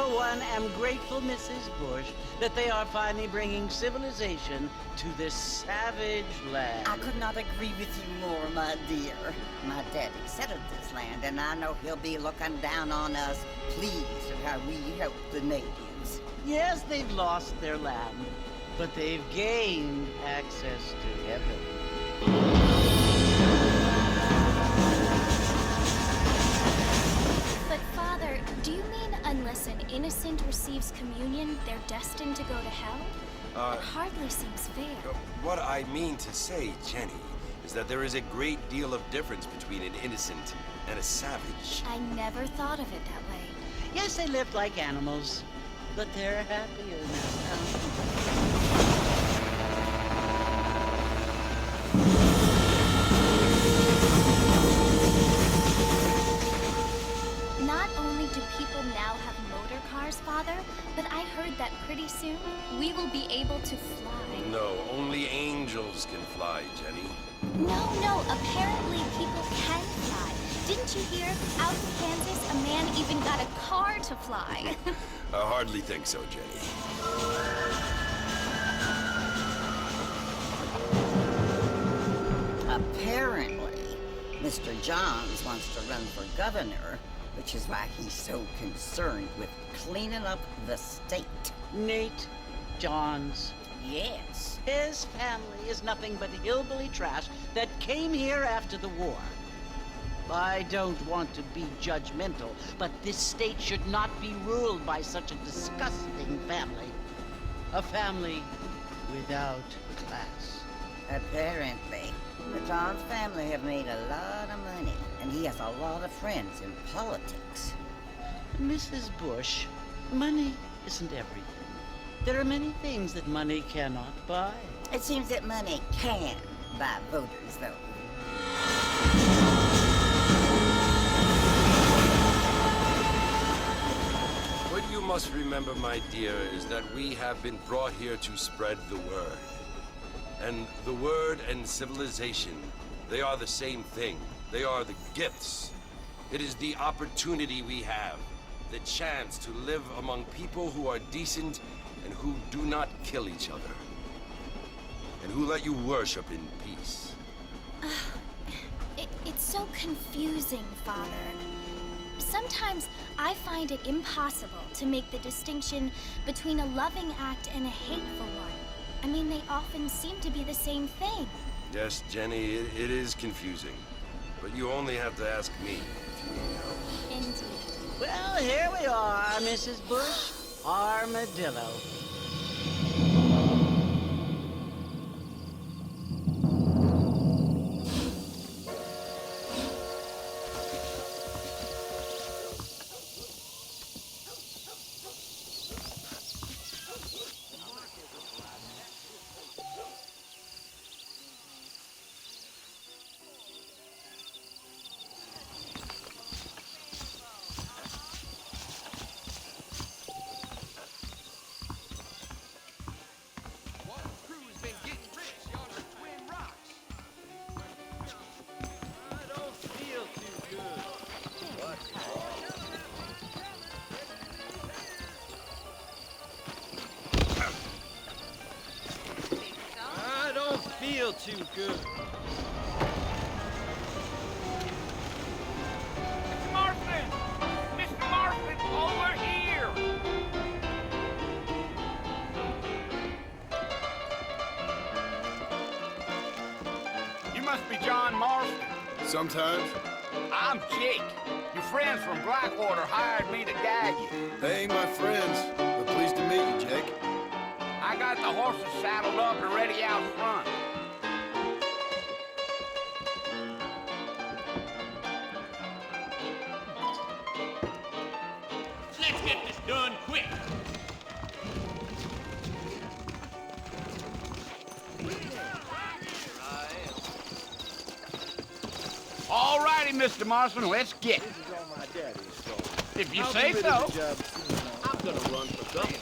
for one, am grateful, Mrs. Bush, that they are finally bringing civilization to this savage land. I could not agree with you more, my dear. My daddy settled this land, and I know he'll be looking down on us, pleased at how we help the natives. Yes, they've lost their land, but they've gained access to heaven. But Father, do you mean unless an innocent receives communion, they're destined to go to hell? It hardly seems fair. What I mean to say, Jenny, is that there is a great deal of difference between an innocent and a savage. I never thought of it that way. Yes, they lived like animals, but they're happier now. Not only do people now have motor cars, Father, but I heard that pretty soon we will be able to fly. No, only angels can fly, Jenny. No, apparently people can fly. Didn't you hear? Out in Kansas, a man even got a car to fly. I hardly think so, Jenny. Apparently, Mr. Johns wants to run for governor, which is why he's so concerned with cleaning up the state. Nate Johns. Yes. His family is nothing but hillbilly trash that came here after the war. I don't want to be judgmental, but this state should not be ruled by such a disgusting family. A family without class. Apparently, the Johns family have made a lot of money, and he has a lot of friends in politics. Mrs. Bush, money isn't everything. There are many things that money cannot buy. It seems that money can buy voters, though. What you must remember, my dear, is that we have been brought here to spread the word. And the word and civilization, they are the same thing. They are the gifts. It is the opportunity we have, the chance to live among people who are decent and who do not kill each other, and who let you worship in peace. It's so confusing, Father. Sometimes I find it impossible to make the distinction between a loving act and a hateful one. I mean, they often seem to be the same thing. Yes, Jenny, it is confusing. But you only have to ask me if you need help. Indeed. Well, here we are, Mrs. Bush. Armadillo. Feel too good. Mr. Marston! Mr. Marston, over here! You must be John Marston. Sometimes. I'm Jake. Your friends from Blackwater hired me to guide you. They ain't my friends, but pleased to meet you, Jake. I got the horses saddled up and ready out front. Let's get this done quick. All righty, Mr. Marston, let's get it. This is all my daddy's fault. If you say so. I'm gonna run for governor.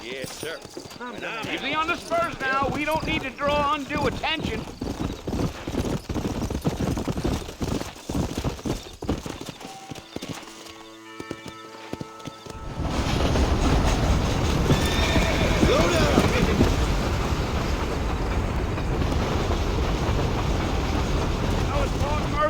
Yes, sir. Easy on the spurs now. We don't need to draw undue attention.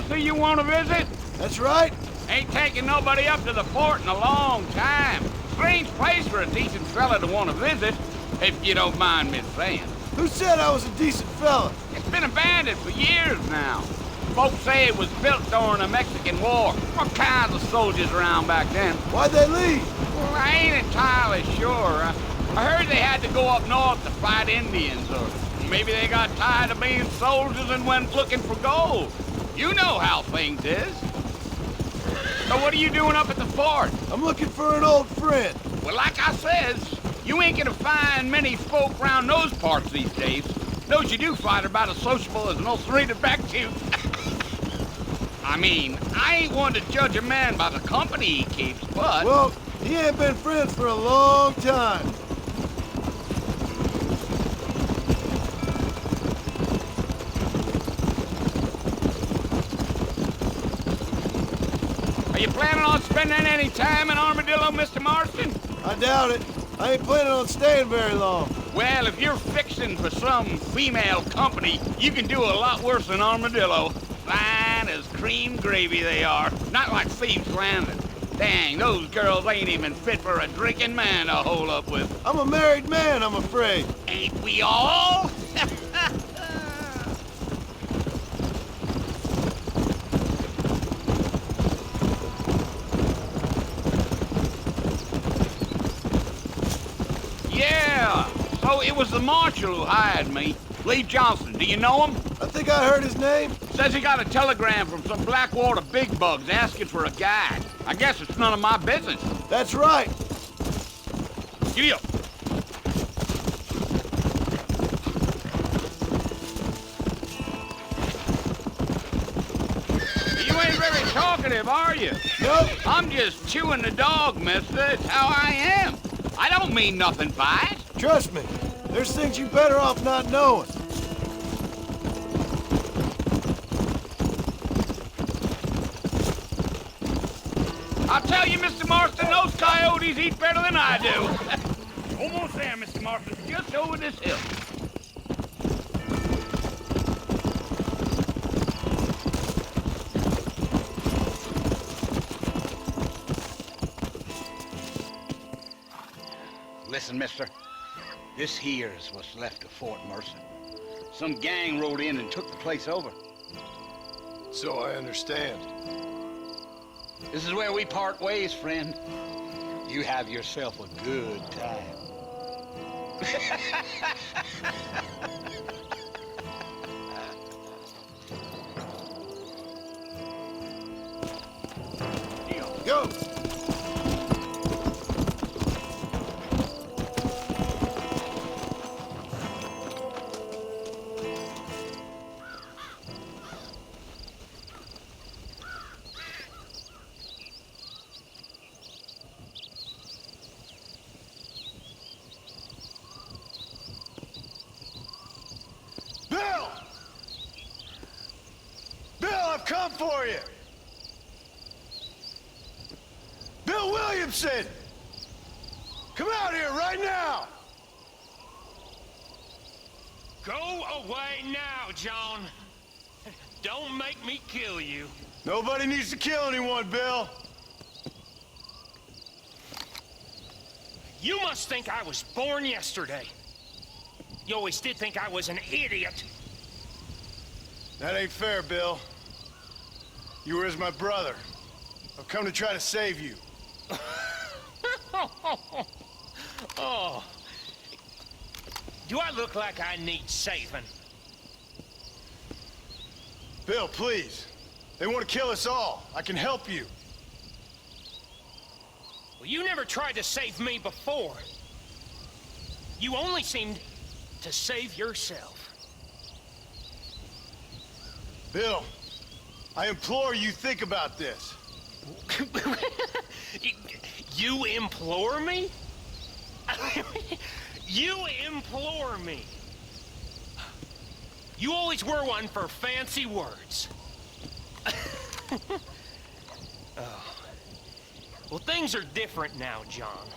Marcy you want to visit? That's right. Ain't taking nobody up to the fort in a long time. Strange place for a decent fella to want to visit, if you don't mind me saying. Who said I was a decent fella? It's been abandoned for years now. Folks say it was built during the Mexican War. What kinds of soldiers around back then? Why'd they leave? Well, I ain't entirely sure. I heard they had to go up north to fight Indians, or maybe they got tired of being soldiers and went looking for gold. You know how things is. So what are you doing up at the fort? I'm looking for an old friend. Well, like I says, you ain't gonna find many folk around those parts these days. Those you do find are about as sociable as an ulcerated back tooth. I mean, I ain't one to judge a man by the company he keeps, but... Well, he ain't been friends for a long time. Are you planning on spending any time in Armadillo, Mr. Marston? I doubt it. I ain't planning on staying very long. Well, if you're fixing for some female company, you can do a lot worse than Armadillo. Fine as cream gravy they are. Not like Thieves Landing. Dang, those girls ain't even fit for a drinking man to hole up with. I'm a married man, I'm afraid. Ain't we all? Yeah, so it was the marshal who hired me. Lee Johnson, do you know him? I think I heard his name. Says he got a telegram from some Blackwater big bugs asking for a guide. I guess it's none of my business. That's right. Giddy up. You ain't very talkative, are you? Nope. I'm just chewing the dog, mister. It's how I am. I don't mean nothing by it. Trust me. There's things you better off not knowing. I'll tell you, Mr. Marston, those coyotes eat better than I do. Almost there, Mr. Marston. Just over this hill. Listen, mister. This here's what's left of Fort Mercer. Some gang rode in and took the place over. So I understand. This is where we part ways, friend. You have yourself a good time. Go! Come for you! Bill Williamson! Come out here right now! Go away now, John. Don't make me kill you. Nobody needs to kill anyone, Bill. You must think I was born yesterday. You always did think I was an idiot. That ain't fair, Bill. You were as my brother. I've come to try to save you. Oh. Do I look like I need saving? Bill, please. They want to kill us all. I can help you. Well, you never tried to save me before. You only seemed to save yourself. Bill, I implore you think about this. You implore me? You implore me? You always were one for fancy words. Oh. Well, things are different now, John.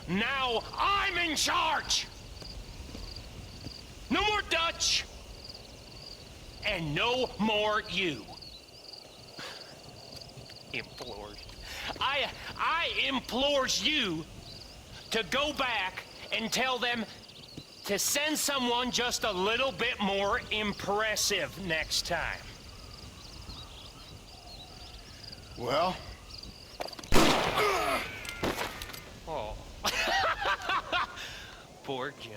Now I'm in charge! No more Dutch! and no more you. Implores. I implores you to go back and tell them to send someone just a little bit more impressive next time. Well? Oh. Poor John.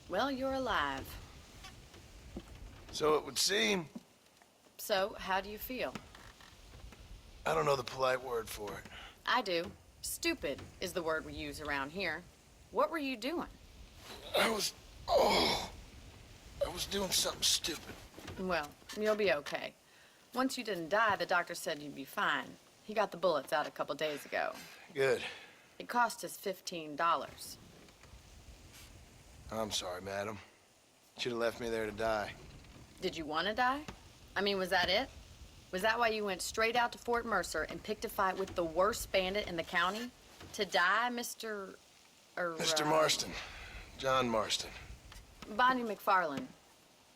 Well, you're alive. So it would seem. So, how do you feel? I don't know the polite word for it. I do. Stupid is the word we use around here. What were you doing? I was doing something stupid. Well, you'll be okay. Once you didn't die, the doctor said you'd be fine. He got the bullets out a couple days ago. Good. It cost us $15. I'm sorry, madam. Should have left me there to die. Did you want to die? I mean, was that it? Was that why you went straight out to Fort Mercer and picked a fight with the worst bandit in the county? To die, Mr. Mr. Marston. John Marston. Bonnie McFarland.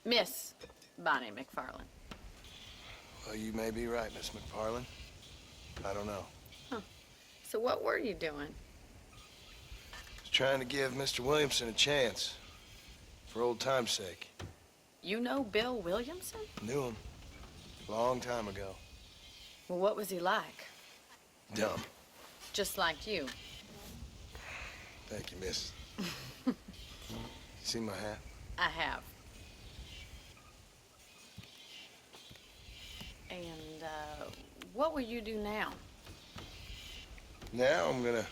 Miss Bonnie McFarland. Well, you may be right, Miss McFarland. I don't know. Huh. So what were you doing? Was trying to give Mr. Williamson a chance. For old time's sake. You know Bill Williamson? Knew him. Long time ago. Well, what was he like? Dumb. Just like you. Thank you, miss. You see my hat? I have. And, what will you do now? Now I'm gonna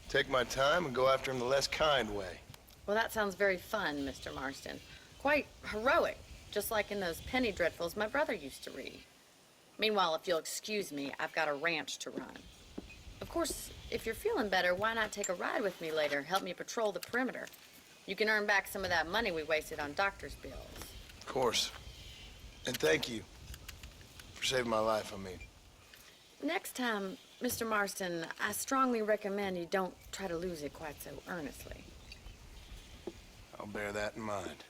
take my time and go after him the less kind way. Well, that sounds very fun, Mr. Marston. Quite heroic, just like in those penny dreadfuls my brother used to read. Meanwhile, if you'll excuse me, I've got a ranch to run. Of course, if you're feeling better, why not take a ride with me later? Help me patrol the perimeter. You can earn back some of that money we wasted on doctor's bills. Of course. And thank you for saving my life, I mean. Next time, Mr. Marston, I strongly recommend you don't try to lose it quite so earnestly. I'll bear that in mind.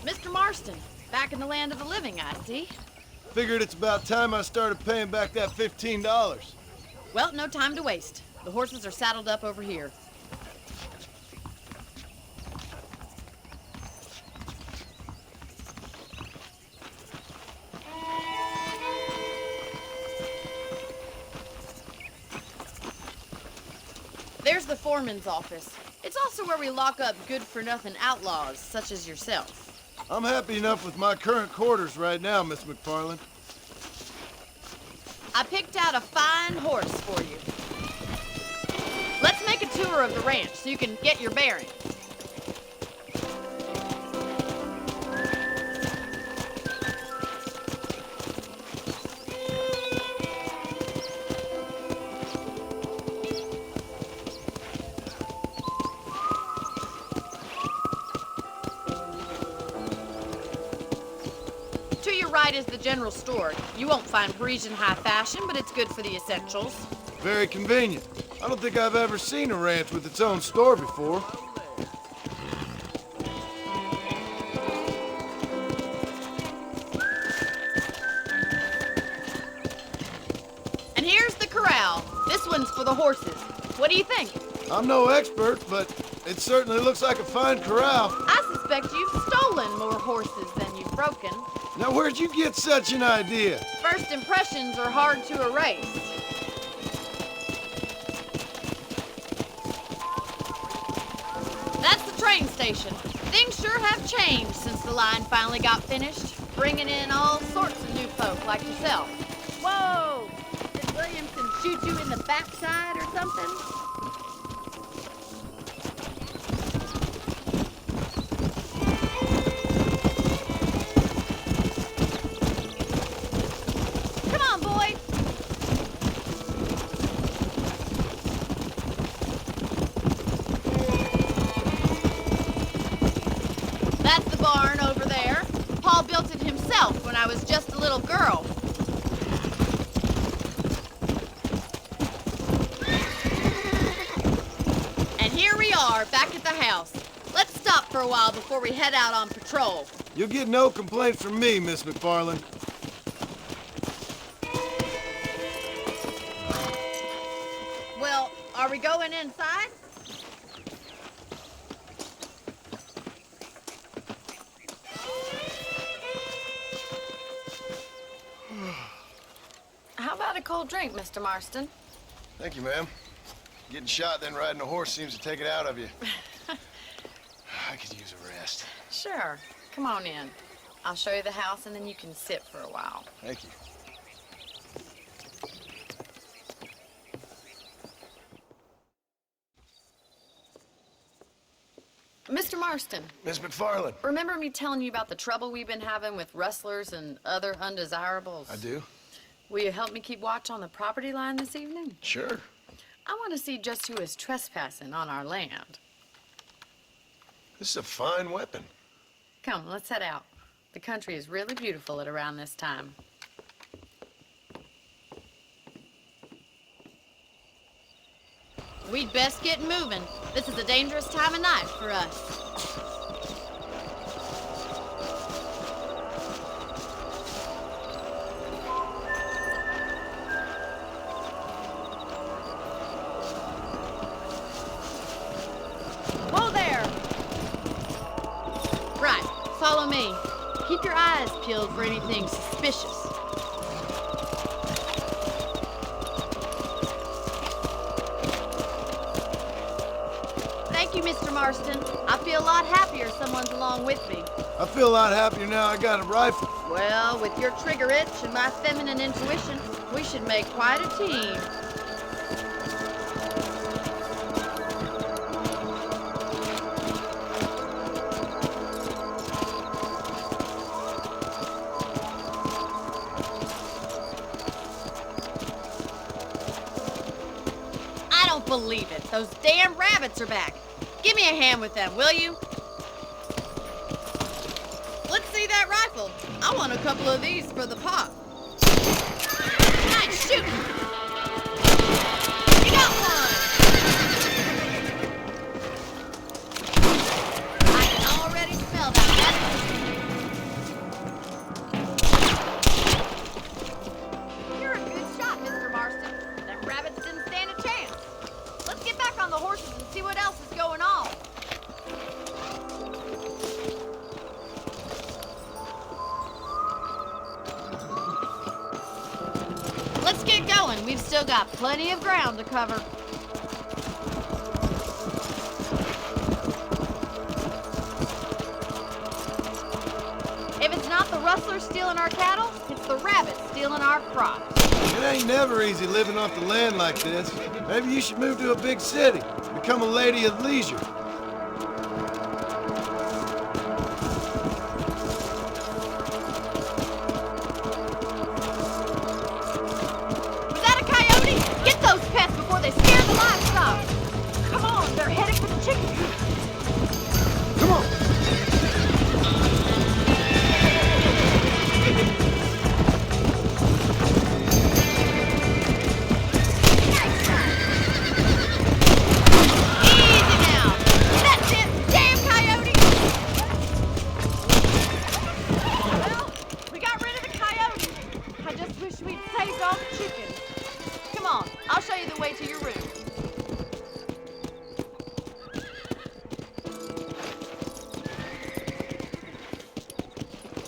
Mr. Marston, back in the land of the living, I see. Figured it's about time I started paying back that $15. Well, no time to waste. The horses are saddled up over here. There's the foreman's office. It's also where we lock up good-for-nothing outlaws, such as yourself. I'm happy enough with my current quarters right now, Miss McFarland. I picked out a fine horse for you. Let's make a tour of the ranch so you can get your bearings. Right is the general store. You won't find Parisian high fashion, but it's good for the essentials. Very convenient. I don't think I've ever seen a ranch with its own store before. And here's the corral. This one's for the horses. What do you think? I'm no expert, but it certainly looks like a fine corral. I suspect you've stolen more horses than you've broken. Now, where'd you get such an idea? First impressions are hard to erase. That's the train station. Things sure have changed since the line finally got finished, bringing in all sorts of new folk like yourself. Whoa! Did Williamson shoot you in the backside or something? When I was just a little girl. And here we are, back at the house. Let's stop for a while before we head out on patrol. You'll get no complaints from me, Miss McFarland. Well, are we going inside? How about a cold drink, Mr. Marston? Thank you, ma'am. Getting shot, then riding a horse seems to take it out of you. I could use a rest. Sure. Come on in. I'll show you the house, and then you can sit for a while. Thank you. Mr. Marston. Miss McFarland. Remember me telling you about the trouble we've been having with rustlers and other undesirables? I do. Will you help me keep watch on the property line this evening? Sure. I want to see just who is trespassing on our land. This is a fine weapon. Come, let's head out. The country is really beautiful at around this time. We'd best get moving. This is a dangerous time of night for us. Whoa there! Right, follow me. Keep your eyes peeled for anything suspicious. Thank you, Mr. Marston. I feel a lot happier someone's along with me. I feel a lot happier now I got a rifle. Well, with your trigger itch and my feminine intuition, we should make quite a team. I don't believe it. Those damn rabbits are back. Give me a hand with them, will you? Let's see that rifle. I want a couple of these for the pot. Nice shooting. You got one. I can already smell that. You're a good shot, Mr. Marston. Them rabbits didn't stand a chance. Let's get back on the horses and see what else is going on. Let's get going. We've still got plenty of ground to cover. If it's not the rustlers stealing our cattle, it's the rabbits stealing our crops. It ain't never easy living off the land like this. Maybe you should move to a big city. Become a lady of leisure. Was that a coyote? Get those pests before they scare the livestock. Come on, they're headed for the chicken coop. Come on. Easy now. That's it, damn coyote. Well, we got rid of the coyote. I just wish we'd saved all the chickens. Come on, I'll show you the way to your room.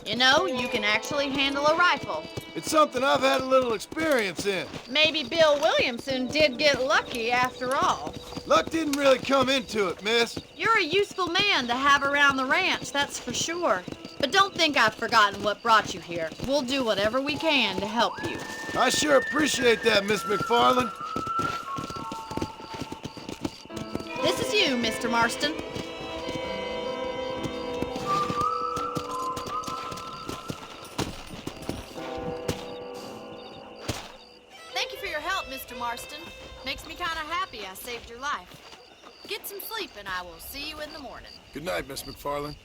You know, you can actually handle a rifle. It's something I've had a little experience in. Maybe Bill Williamson did get lucky after all. Luck didn't really come into it, miss. You're a useful man to have around the ranch, that's for sure. But don't think I've forgotten what brought you here. We'll do whatever we can to help you. I sure appreciate that, Miss McFarland. This is you, Mr. Marston. Thank you for your help, Mr. Marston. Makes me kind of happy I saved your life. Get some sleep and I will see you in the morning. Good night, Miss McFarland.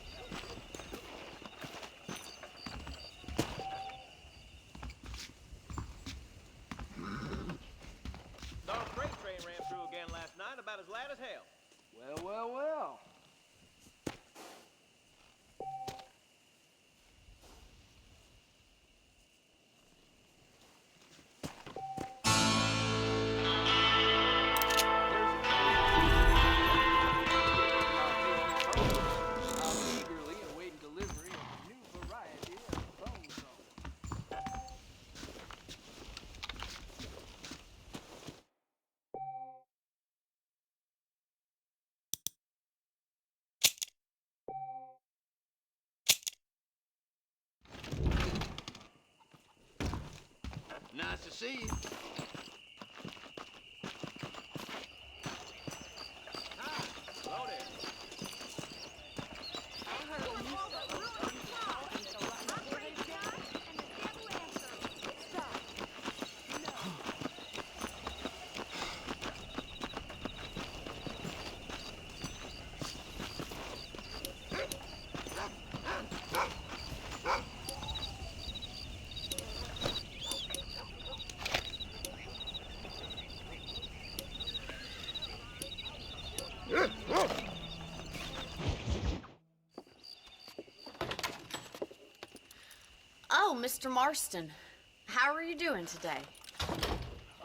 Saw a freight train ran through again last night, about as loud as hell. Well, well, well. Eagerly awaiting delivery of a new variety of bone saw. Nice to see you. Hello there. Oh, Mr. Marston. How are you doing today?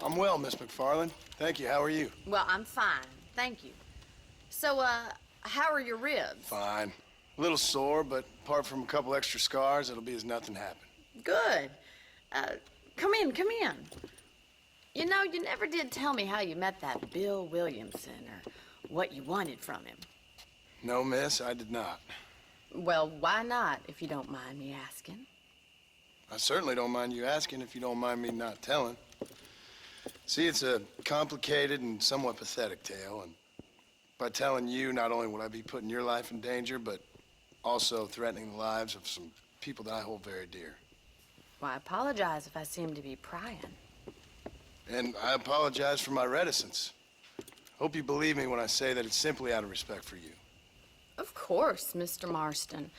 I'm well, Miss McFarland. Thank you. How are you? Well, I'm fine. Thank you. So, how are your ribs? Fine. A little sore, but apart from a couple extra scars, it'll be as nothing happened. Good. Come in, come in. You know, you never did tell me how you met that Bill Williamson or what you wanted from him. No, miss, I did not. Well, why not, if you don't mind me asking? I certainly don't mind you asking if you don't mind me not telling. See, it's a complicated and somewhat pathetic tale, and by telling you, not only would I be putting your life in danger, but also threatening the lives of some people that I hold very dear. Well, I apologize if I seem to be prying. And I apologize for my reticence. Hope you believe me when I say that it's simply out of respect for you. Of course, Mr. Marston.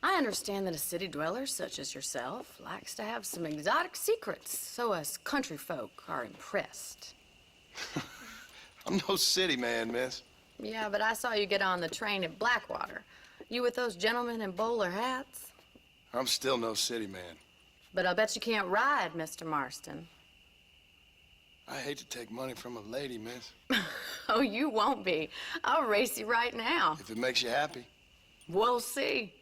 I understand that a city dweller such as yourself likes to have some exotic secrets, so us country folk are impressed. I'm no city man, miss. Yeah, but I saw you get on the train at Blackwater. You with those gentlemen in bowler hats? I'm still no city man. But I'll bet you can't ride, Mr. Marston. I hate to take money from a lady, miss. Oh, you won't be. I'll race you right now. If it makes you happy. We'll see.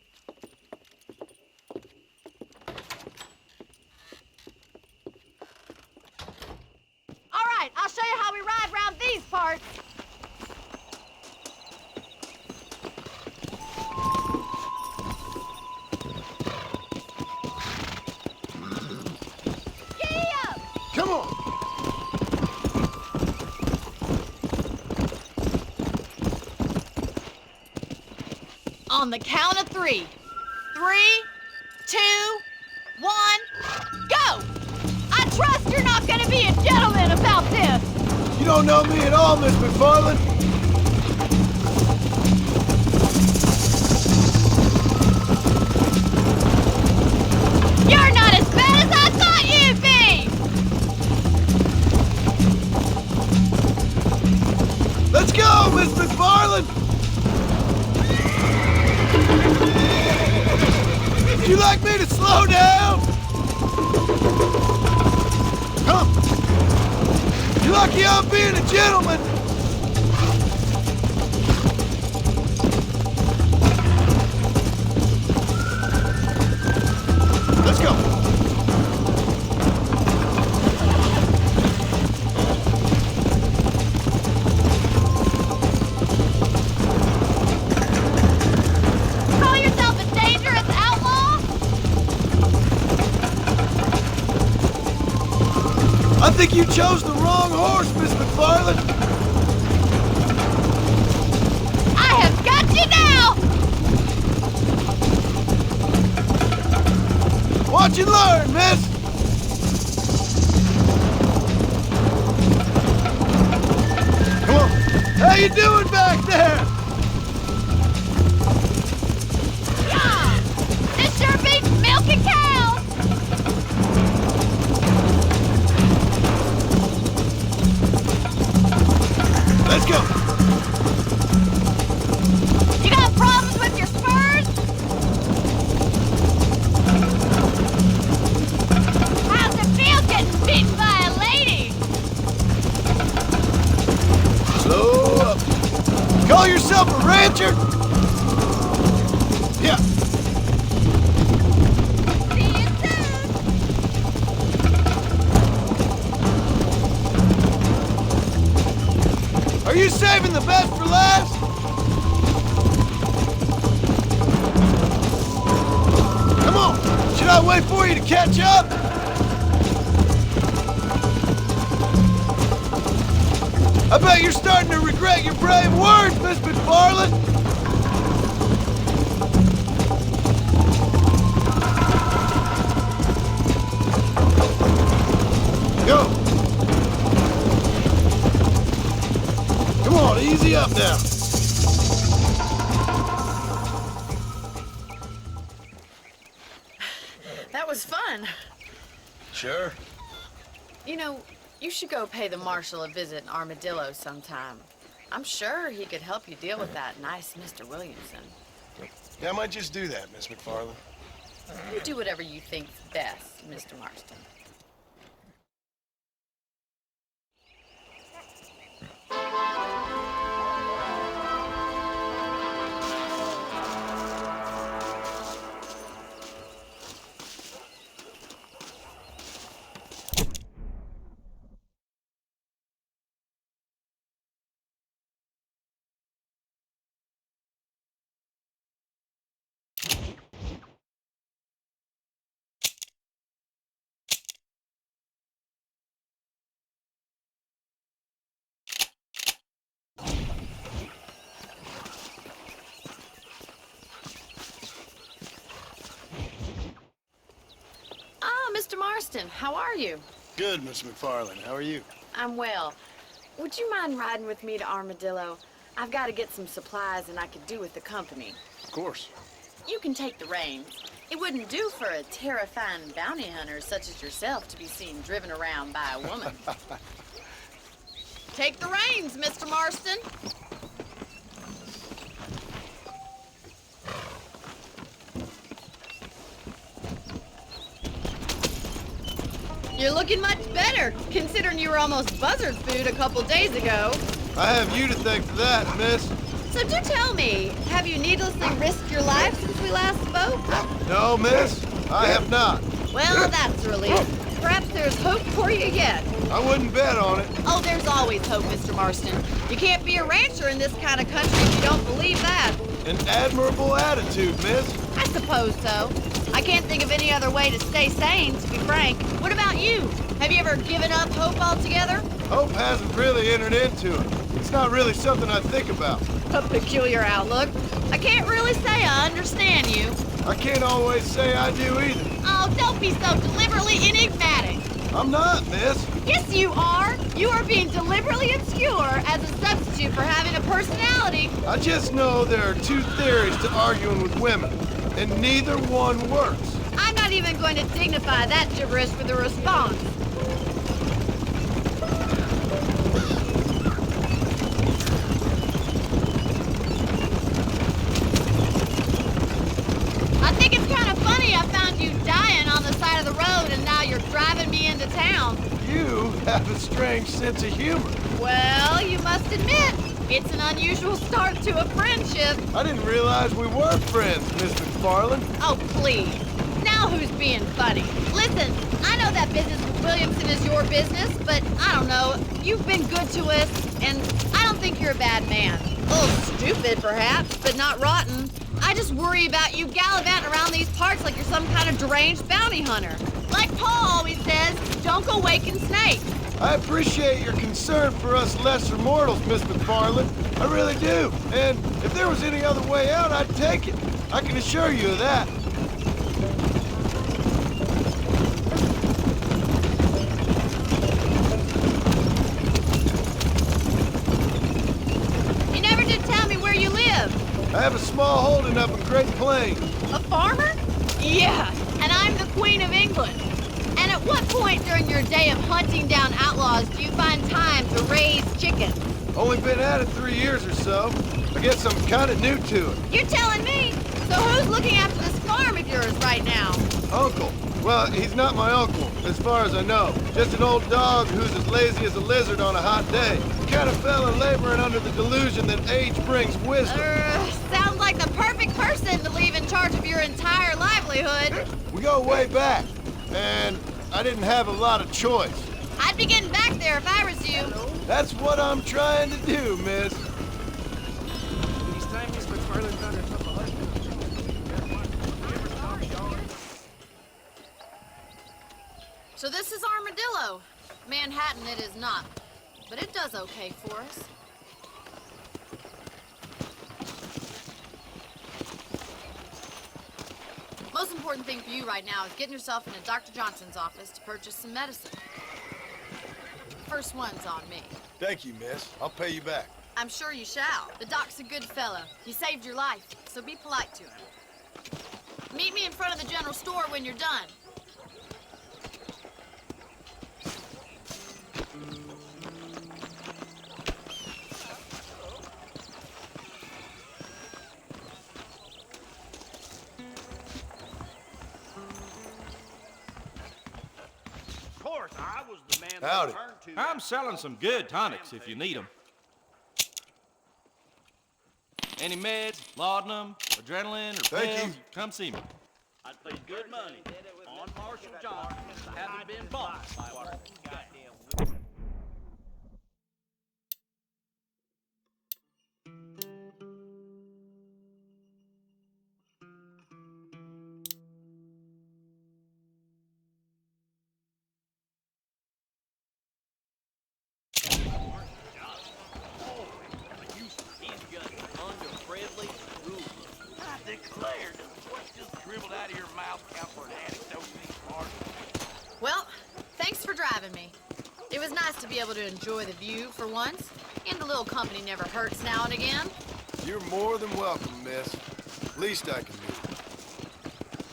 All right, I'll show you how we ride around these parts. Giddy up! Come on! On the count of 3. 3, 2, 1, go! I trust you're not gonna be a gentleman about this! You don't know me at all, Miss McFarland. You're not as bad as I thought you'd be! Let's go, Miss McFarland! Would you like me to slow down? Come. You're lucky I'm being a gentleman. Let's go. Call yourself a dangerous outlaw? I think you chose the wrong horse, Miss McFarland. I have got you now! Watch and learn, miss. Come on. How you doing back there? Yeah! This sure beats milking cows! Let's go. You got problems with your spurs? How's it feel getting beaten by a lady? Slow up. Call yourself a rancher? Yeah. See you soon! Are you saving the best for last? Come on. Should I wait for you to catch up? I bet you're starting to regret your brave words, Miss McFarland. Go. Come on, easy up now. That was fun. Sure. You know, you should go pay the marshal a visit in Armadillo sometime. I'm sure he could help you deal with that nice Mr. Williamson. Yeah, I might just do that, Miss McFarland. You do whatever you think's best, Mr. Marston. Mr. Marston, how are you? Good, Miss McFarland. How are you? I'm well. Would you mind riding with me to Armadillo? I've got to get some supplies and I could do with the company. Of course. You can take the reins. It wouldn't do for a terrifying bounty hunter such as yourself to be seen driven around by a woman. Take the reins, Mr. Marston. You're looking much better, considering you were almost buzzard food a couple days ago. I have you to thank for that, miss. So do tell me, have you needlessly risked your life since we last spoke? No, miss, I have not. Well, that's a relief. Perhaps there's hope for you yet. I wouldn't bet on it. Oh, there's always hope, Mr. Marston. You can't be a rancher in this kind of country if you don't believe that. An admirable attitude, miss. I suppose so. I can't think of any other way to stay sane, to be frank. What about you? Have you ever given up hope altogether? Hope hasn't really entered into it. It's not really something I think about. A peculiar outlook. I can't really say I understand you. I can't always say I do either. Oh, don't be so deliberately enigmatic. I'm not, miss. Yes, you are. You are being deliberately obscure as a substitute for having a personality. I just know there are two theories to arguing with women, and neither one works. I'm not even going to dignify that gibberish with a response. I think it's kind of funny I found you dying on the side of the road and now you're driving me into town. You have a strange sense of humor. Well, you must admit, it's an unusual start to a friendship. I didn't realize we were friends, Miss McFarland. Oh, please. Now who's being funny? Listen, I know that business with Williamson is your business, but I don't know. You've been good to us, and I don't think you're a bad man. A little stupid, perhaps, but not rotten. I just worry about you gallivanting around these parts like you're some kind of deranged bounty hunter. Like Paul always says, don't go waking snakes. I appreciate your concern for us lesser mortals, Miss McFarland. I really do. And if there was any other way out, I'd take it. I can assure you of that. You never did tell me where you live. I have a small holding up in Great Plains. A farmer? Yeah, and I'm the Queen of England. And at what point during your day of hunting down outlaws do you find time to raise chickens? Only been at it 3 years or so. I guess I'm kind of new to it. You're telling me? So who's looking after this farm of yours right now? Uncle. Well, he's not my uncle, as far as I know. Just an old dog who's as lazy as a lizard on a hot day. Kind of fella laboring under the delusion that age brings wisdom. Sounds like the perfect person to leave in charge of your entire livelihood. We go way back, and I didn't have a lot of choice. I'd be getting back there if I was you. That's what I'm trying to do, miss. These times, Miss McFarland found herself a husband. So this is Armadillo. Manhattan it is not, but it does okay for us. Most important thing for you right now is getting yourself into Dr. Johnson's office to purchase some medicine. First one's on me. Thank you, miss. I'll pay you back. I'm sure you shall. The doc's a good fellow. He saved your life, so be polite to him. Meet me in front of the general store when you're done. I was the man Howdy. they turned to. I'm selling some good tonics if you need them. Any meds, laudanum, adrenaline, or Thank pills, you. come see me. I'd pay good money on Marshall Johnson having been bought by one goddamn. Well, thanks for driving me. It was nice to be able to enjoy the view for once, and a little company never hurts now and again. You're more than welcome, miss. Least I can do.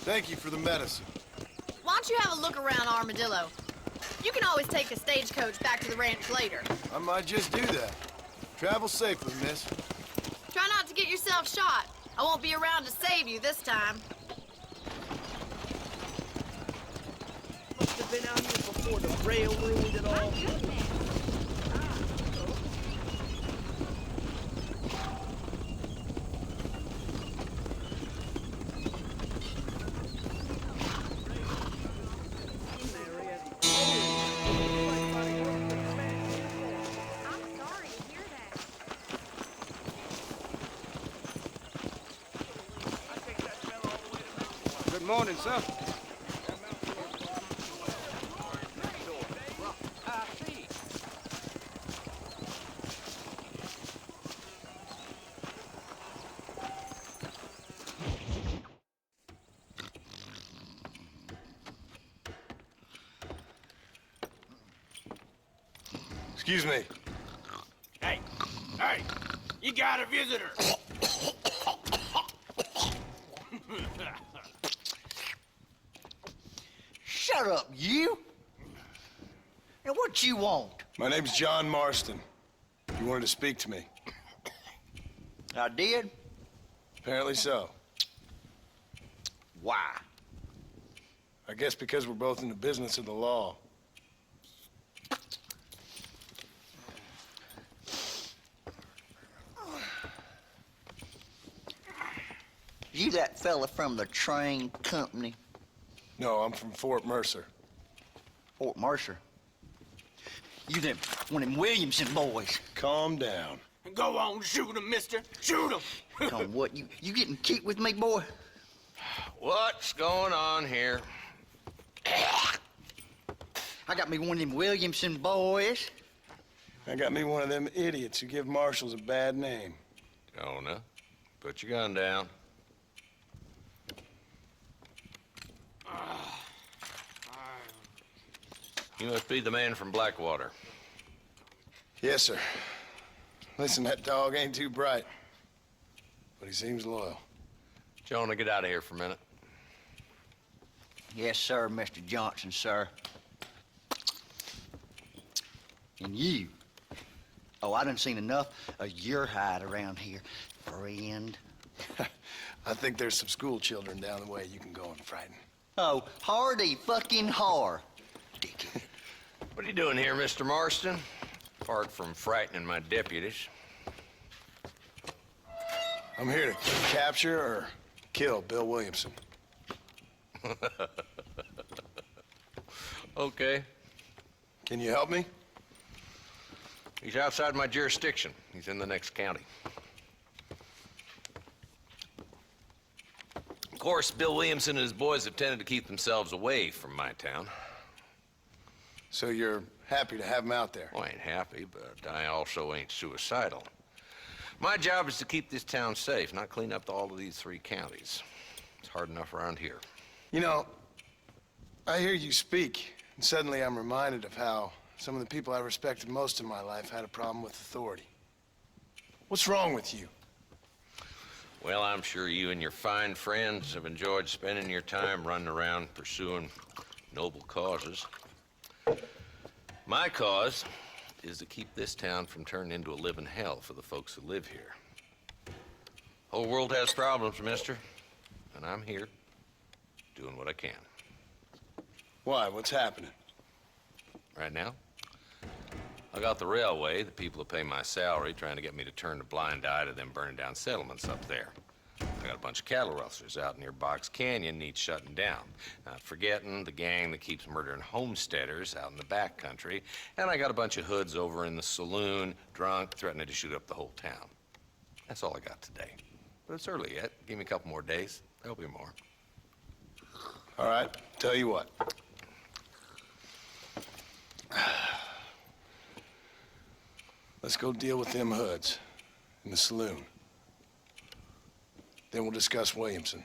Thank you for the medicine. Why don't you have a look around Armadillo? You can always take a stagecoach back to the ranch later. I might just do that. Travel safely, miss. Try not to get yourself shot. I won't be around to save you this time. Must have been out here before the rail ruined it all. Good morning, sir. Excuse me. Hey, you got a visitor. Shut up, you! And what you want? My name's John Marston. You wanted to speak to me. I did? Apparently so. Why? I guess because we're both in the business of the law. You that fella from the train company? No, I'm from Fort Mercer. Fort Mercer? You them, one of them Williamson boys. Calm down. Go on, shoot him, mister. Shoot him. On what, you getting kicked with me, boy? What's going on here? I got me one of them Williamson boys. I got me one of them idiots who give marshals a bad name. Jonah, put your gun down. You must be the man from Blackwater. Yes, sir. Listen, that dog ain't too bright, but he seems loyal. Jonah, get out of here for a minute. Yes, sir, Mr. Johnson, sir. And you. Oh, I done seen enough of your hide around here, friend. I think there's some school children down the way you can go and frighten. Oh, hardy fucking har. Dickhead. What are you doing here, Mr. Marston? Apart from frightening my deputies. I'm here to capture or kill Bill Williamson. Okay. Can you help me? He's outside my jurisdiction. He's in the next county. Of course, Bill Williamson and his boys have tended to keep themselves away from my town. So you're happy to have him out there? Well, I ain't happy, but I also ain't suicidal. My job is to keep this town safe, not clean up all of these 3 counties. It's hard enough around here. You know, I hear you speak, and suddenly I'm reminded of how some of the people I respected most in my life had a problem with authority. What's wrong with you? Well, I'm sure you and your fine friends have enjoyed spending your time running around pursuing noble causes. My cause is to keep this town from turning into a living hell for the folks who live here. Whole world has problems, mister, and I'm here doing what I can. Why? What's happening? Right now, I got the railway, the people who pay my salary, trying to get me to turn a blind eye to them burning down settlements up there. I got a bunch of cattle rustlers out near Box Canyon needs shutting down. Not forgetting the gang that keeps murdering homesteaders out in the back country. And I got a bunch of hoods over in the saloon, drunk, threatening to shoot up the whole town. That's all I got today. But it's early yet. Give me a couple more days. There'll be more. All right, tell you what. Let's go deal with them hoods in the saloon. Then we'll discuss Williamson.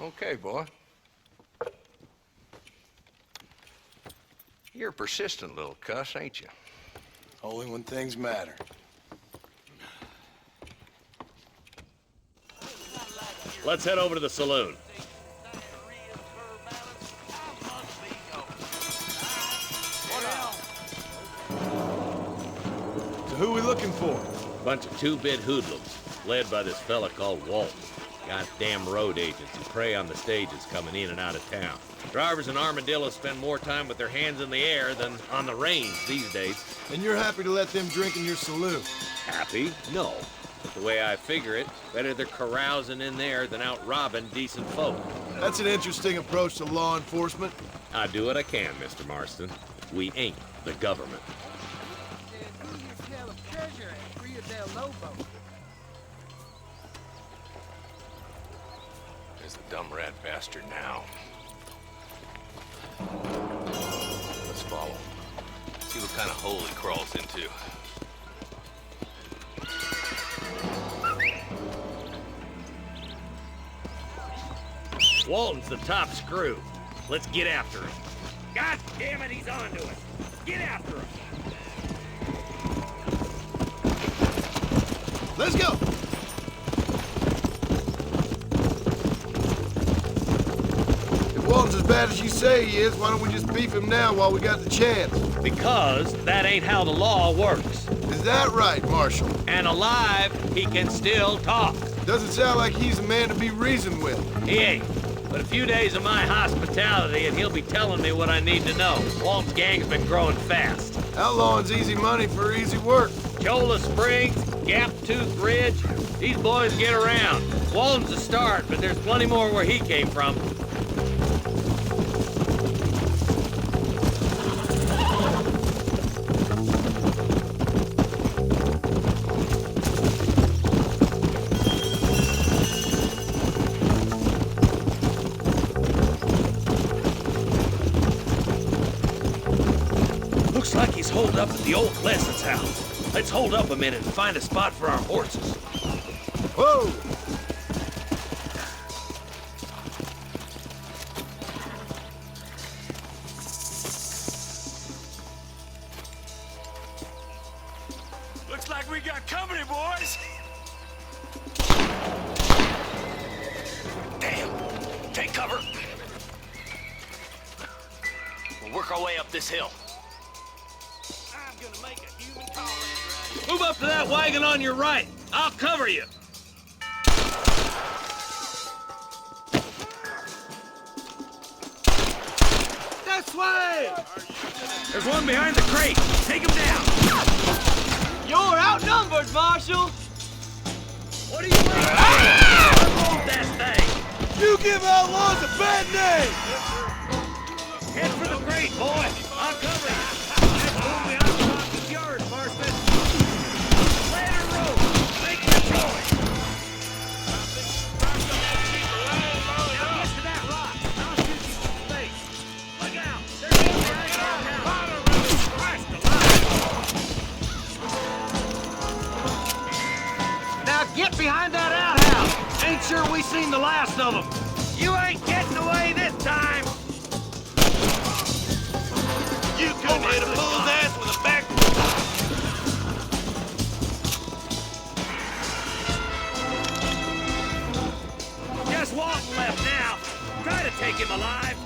Okay, boy. You're a persistent little cuss, ain't you? Only when things matter. Let's head over to the saloon. So who are we looking for? Bunch of 2-bit hoodlums, led by this fella called Walton. Goddamn road agents who prey on the stages coming in and out of town. Drivers in Armadillo spend more time with their hands in the air than on the reins these days. And you're happy to let them drink in your saloon? Happy? No. But the way I figure it, better they're carousing in there than out robbing decent folk. That's an interesting approach to law enforcement. I do what I can, Mr. Marston. We ain't the government. There's the dumb rat bastard now. Let's follow. See what kind of hole he crawls into. Walton's the top screw. Let's get after him. God damn it, he's onto us. Get after him. Let's go! If Walton's as bad as you say he is, why don't we just beef him now while we got the chance? Because that ain't how the law works. Is that right, Marshal? And alive, he can still talk. Doesn't sound like he's a man to be reasoned with. He ain't. But a few days of my hospitality and he'll be telling me what I need to know. Walt's gang's been growing fast. Outlawing's easy money for easy work. Cholla Springs, Gap Tooth Ridge, these boys get around. Walton's a start, but there's plenty more where he came from. Looks like he's holed up at the old Pleasant's house. Let's hold up a minute and find a spot for our horses. Whoa! Looks like we got company, boys. Damn. Take cover. We'll work our way up this hill. I'm gonna make a human call. Move up to that wagon on your right. I'll cover you. This way! There's one behind the crate. Take him down. You're outnumbered, Marshal! What are you waiting for? Unload that thing. You give outlaws a bad name! Head for the crate, boy. I'll cover you. That boom behind the box is yours, Marston. Later road. Make your choice. Now get to that rock. I'll shoot you from space. Look out. There's one behind the outhouse. Christ alive. Now get behind that outhouse. Ain't sure we seen the last of them. You ain't getting away this time. You couldn't hit a bull's ass with a back. Just Walton left now. Try to take him alive.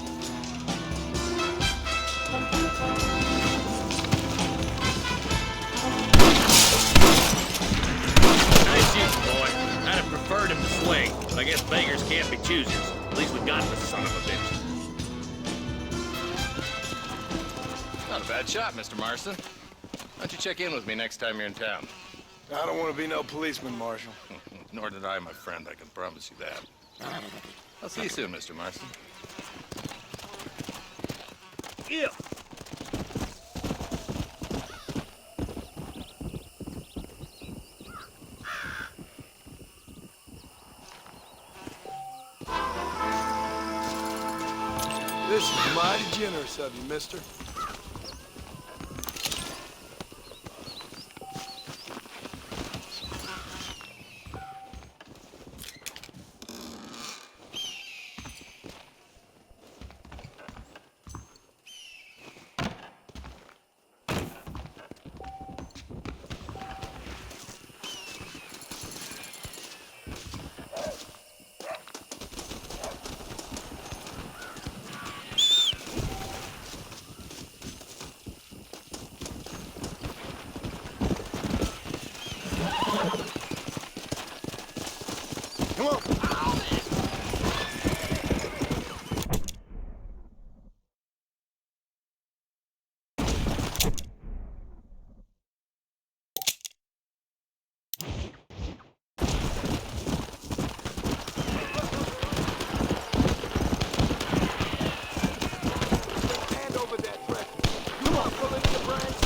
Nice shooting, boy. I'd have preferred him to swing, but I guess beggars can't be choosers. At least we got the son of a bitch. Not a bad shot, Mr. Marston. Why don't you check in with me next time you're in town? I don't want to be no policeman, Marshal. Nor did I, my friend. I can promise you that. I'll see you soon, Mr. Marston. Yeah. This is mighty generous of you, mister. Come on. Hand over that breakfast. Come on, pull into the branch.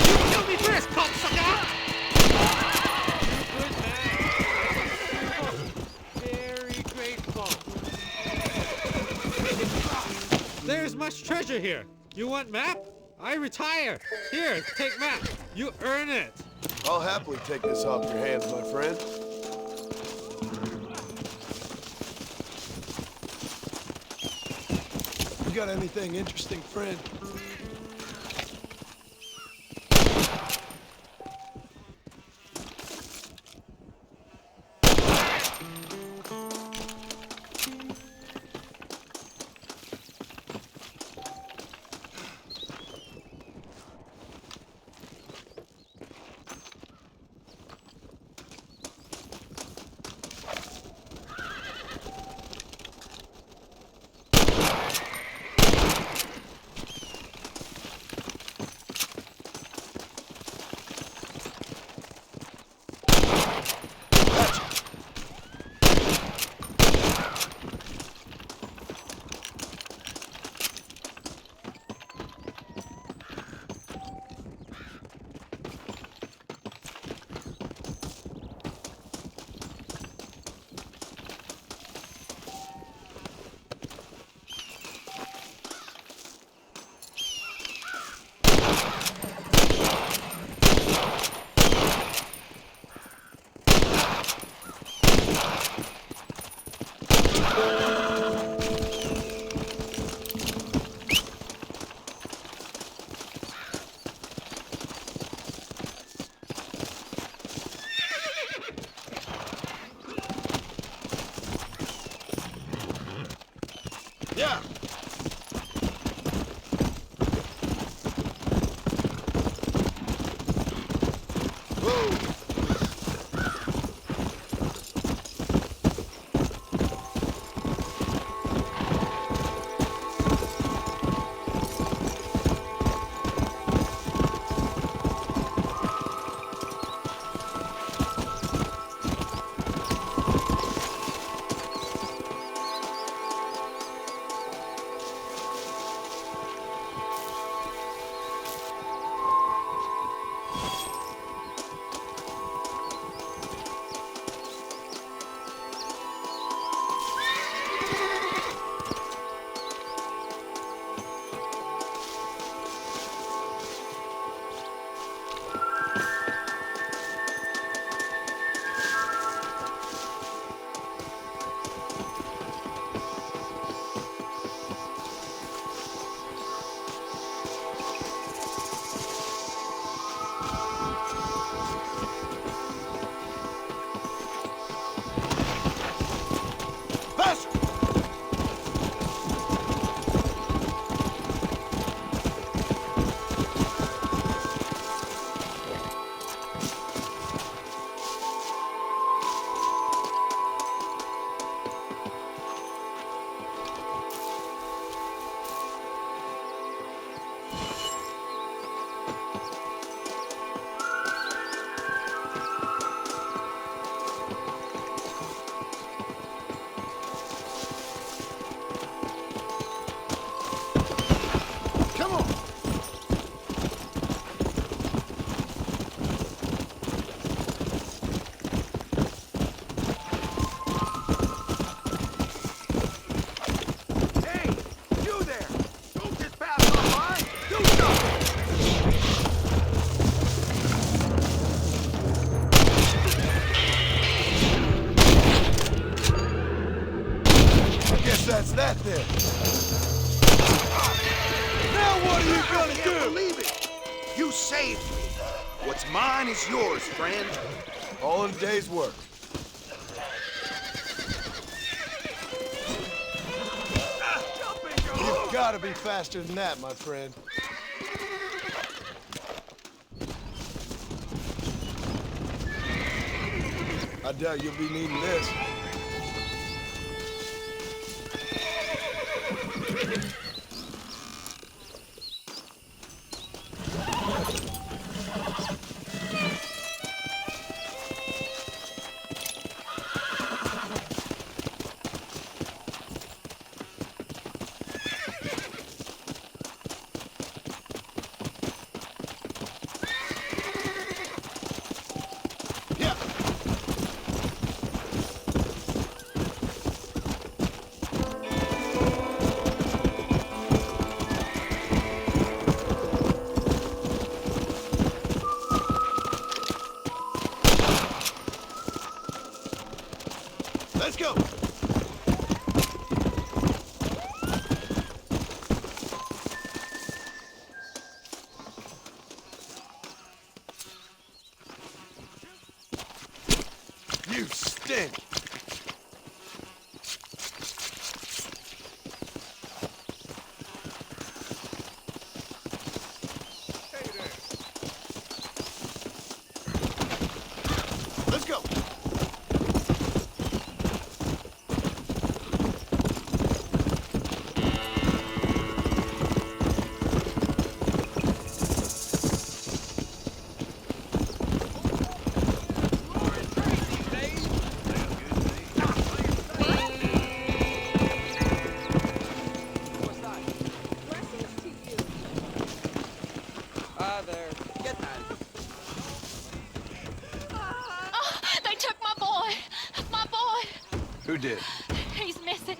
You kill me first, cocksucker! Very grateful. There's much treasure here. You want map? I retire. Here, take map. You earn it. I'll happily take this off your hands, my friend. You got anything interesting, friend? Yeah. That's that then. Now what are you gonna do? I can't believe it. You saved me. What's mine is yours, friend. All in a day's work. You've got to be faster than that, my friend. I doubt you'll be needing this. Let's go! You stink. Let's go. Who did? He's missing.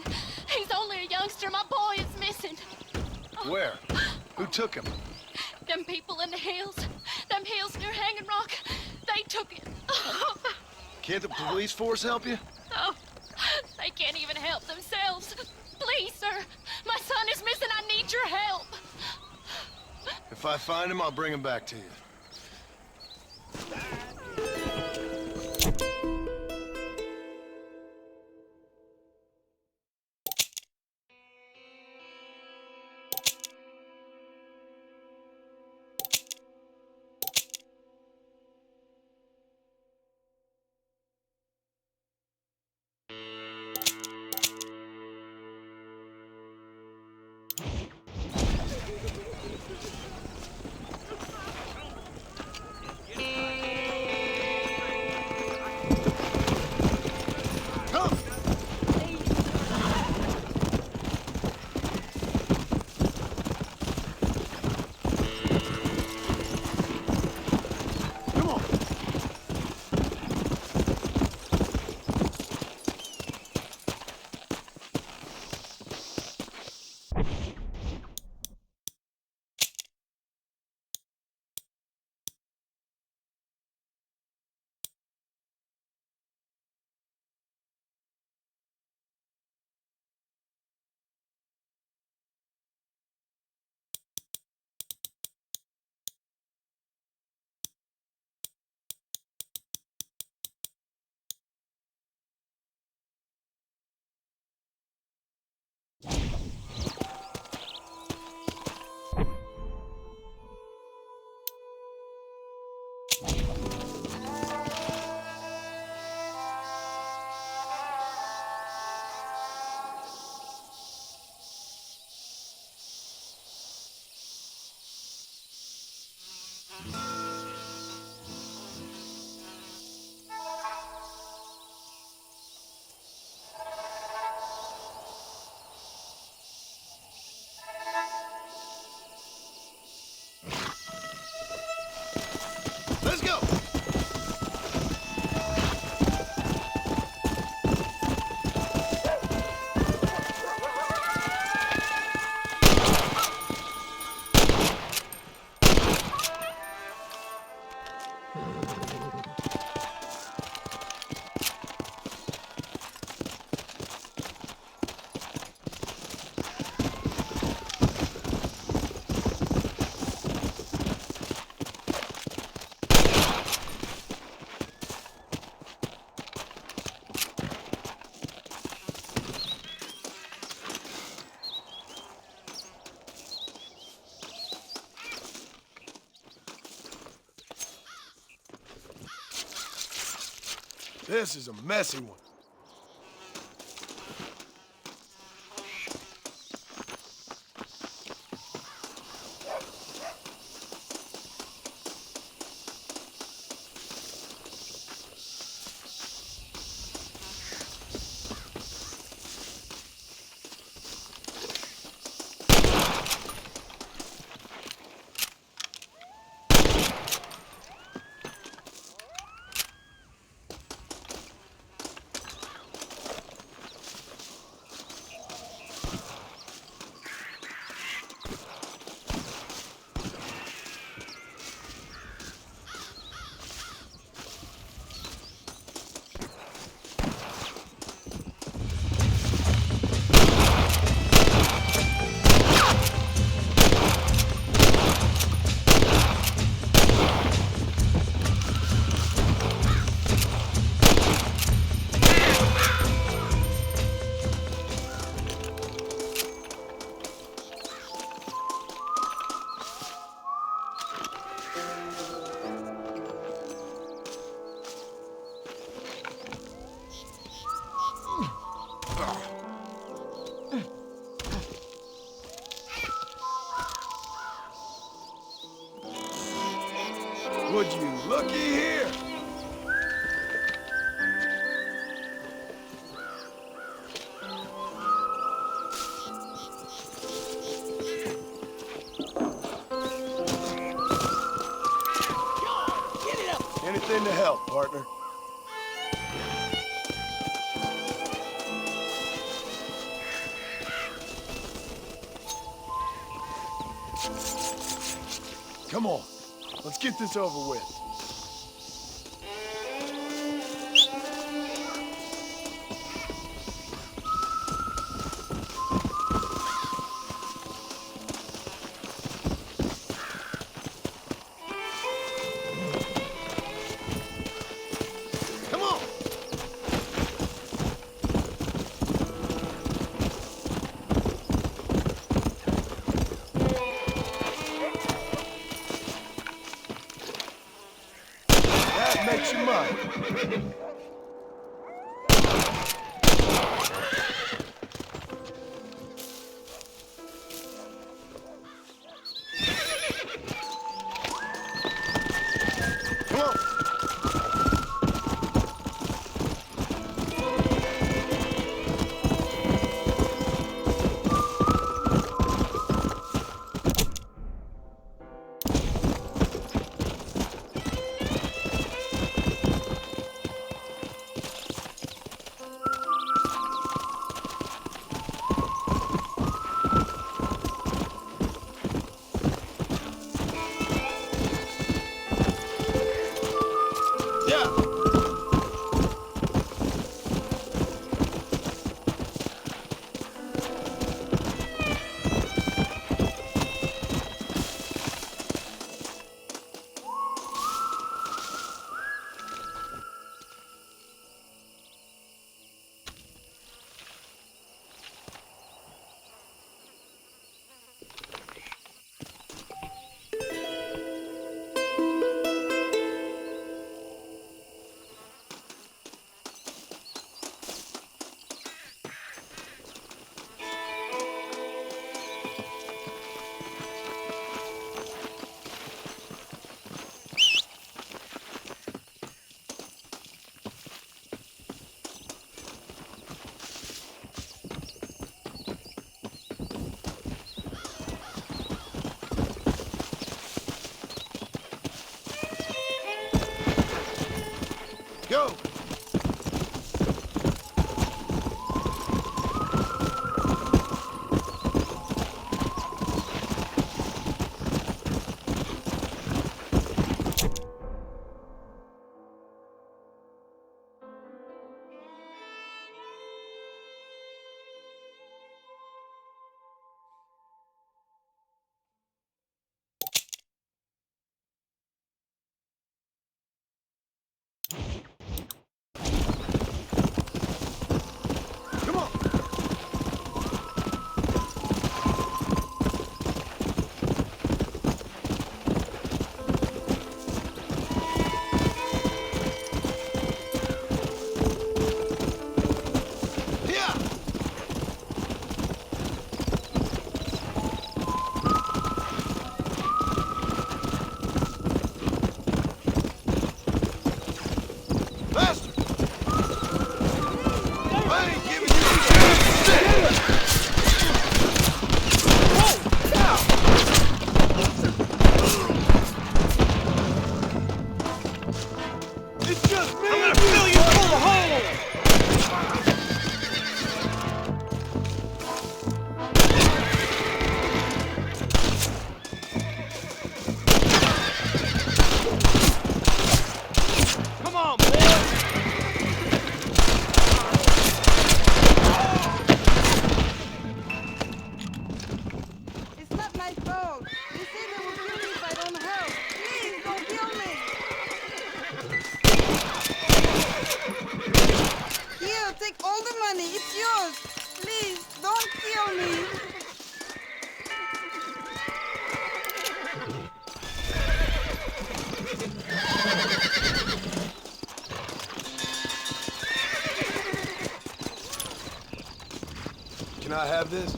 He's only a youngster. My boy is missing. Where? Who took him? Them people in the hills. Them hills near Hanging Rock. They took him. Can't the police force help you? Oh, they can't even help themselves. Please, sir. My son is missing. I need your help. If I find him, I'll bring him back to you. Let's go! This is a messy one. anything to help, partner. Come on, let's get this over with. Makes you mine. Come on. Go! Can I have this?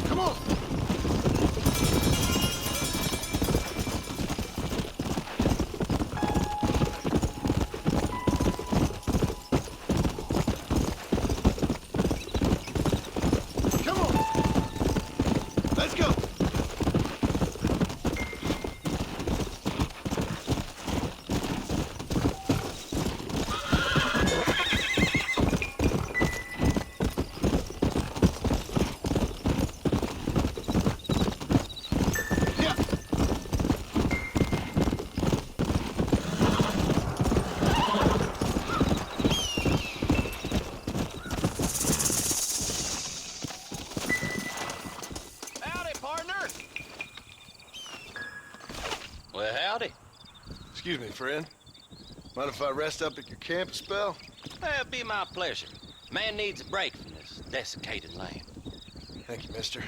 Come on! Let's go! Excuse me, friend. Mind if I rest up at your camp a spell? It'd be my pleasure. Man needs a break from this desiccated land. Thank you, mister.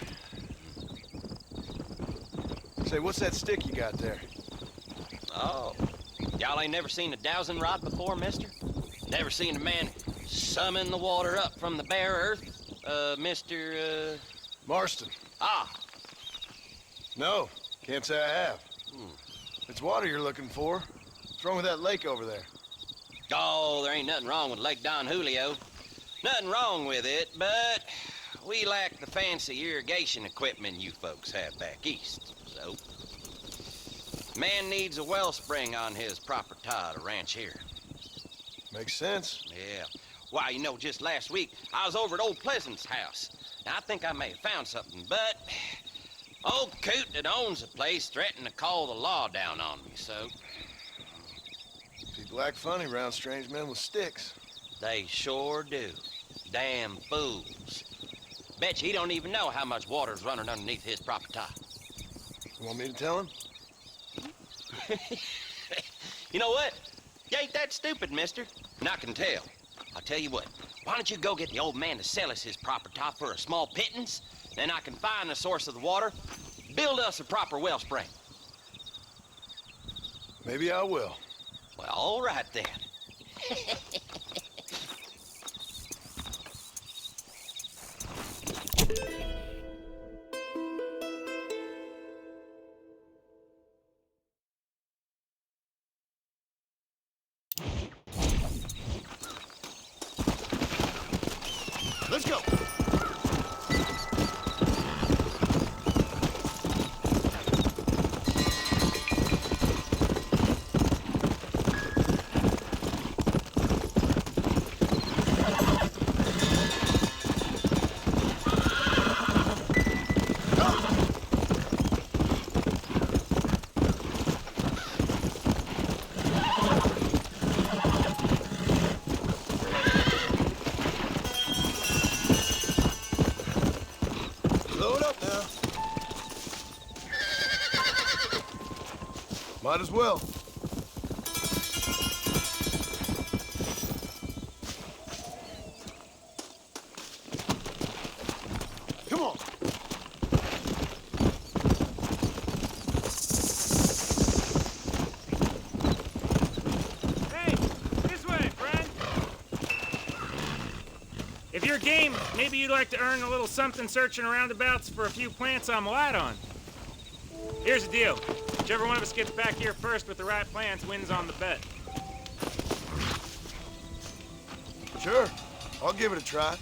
Say, what's that stick you got there? Oh, y'all ain't never seen a dowsing rod before, mister? Never seen a man summon the water up from the bare earth? Mr. Marston. Ah. No, can't say I have. It's water you're looking for. What's wrong with that lake over there? Oh, there ain't nothing wrong with Lake Don Julio. Nothing wrong with it, but we lack the fancy irrigation equipment you folks have back east, so... Man needs a wellspring on his property to ranch here. Makes sense. Yeah. Why, you know, just last week, I was over at Old Pleasant's house. Now, I think I may have found something, but... Old coot that owns the place threatened to call the law down on me, so... People act funny around strange men with sticks. They sure do. Damn fools. Bet you he don't even know how much water's running underneath his property. You want me to tell him? You know what? You ain't that stupid, mister. And I can tell. I'll tell you what. Why don't you go get the old man to sell us his property for a small pittance? Then I can find the source of the water, build us a proper wellspring. Maybe I will. Well, all right then. Let's go. Might as well. Come on. Hey, this way, friend. If you're game, maybe you'd like to earn a little something searching roundabouts for a few plants I'm light on. Here's the deal. Whichever one of us gets back here first with the right plans wins on the bet. Sure, I'll give it a try.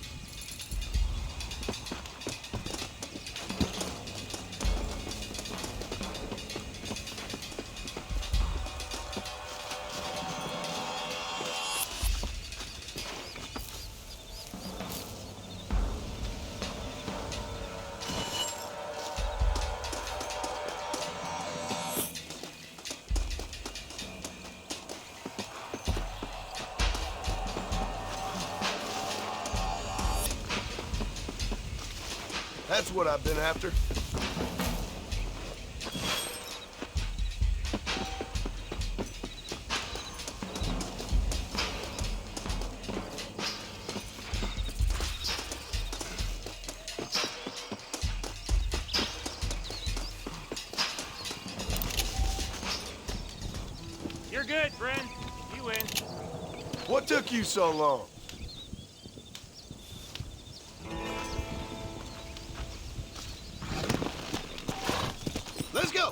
That's what I've been after. You're good, friend. You win. What took you so long? Let's go!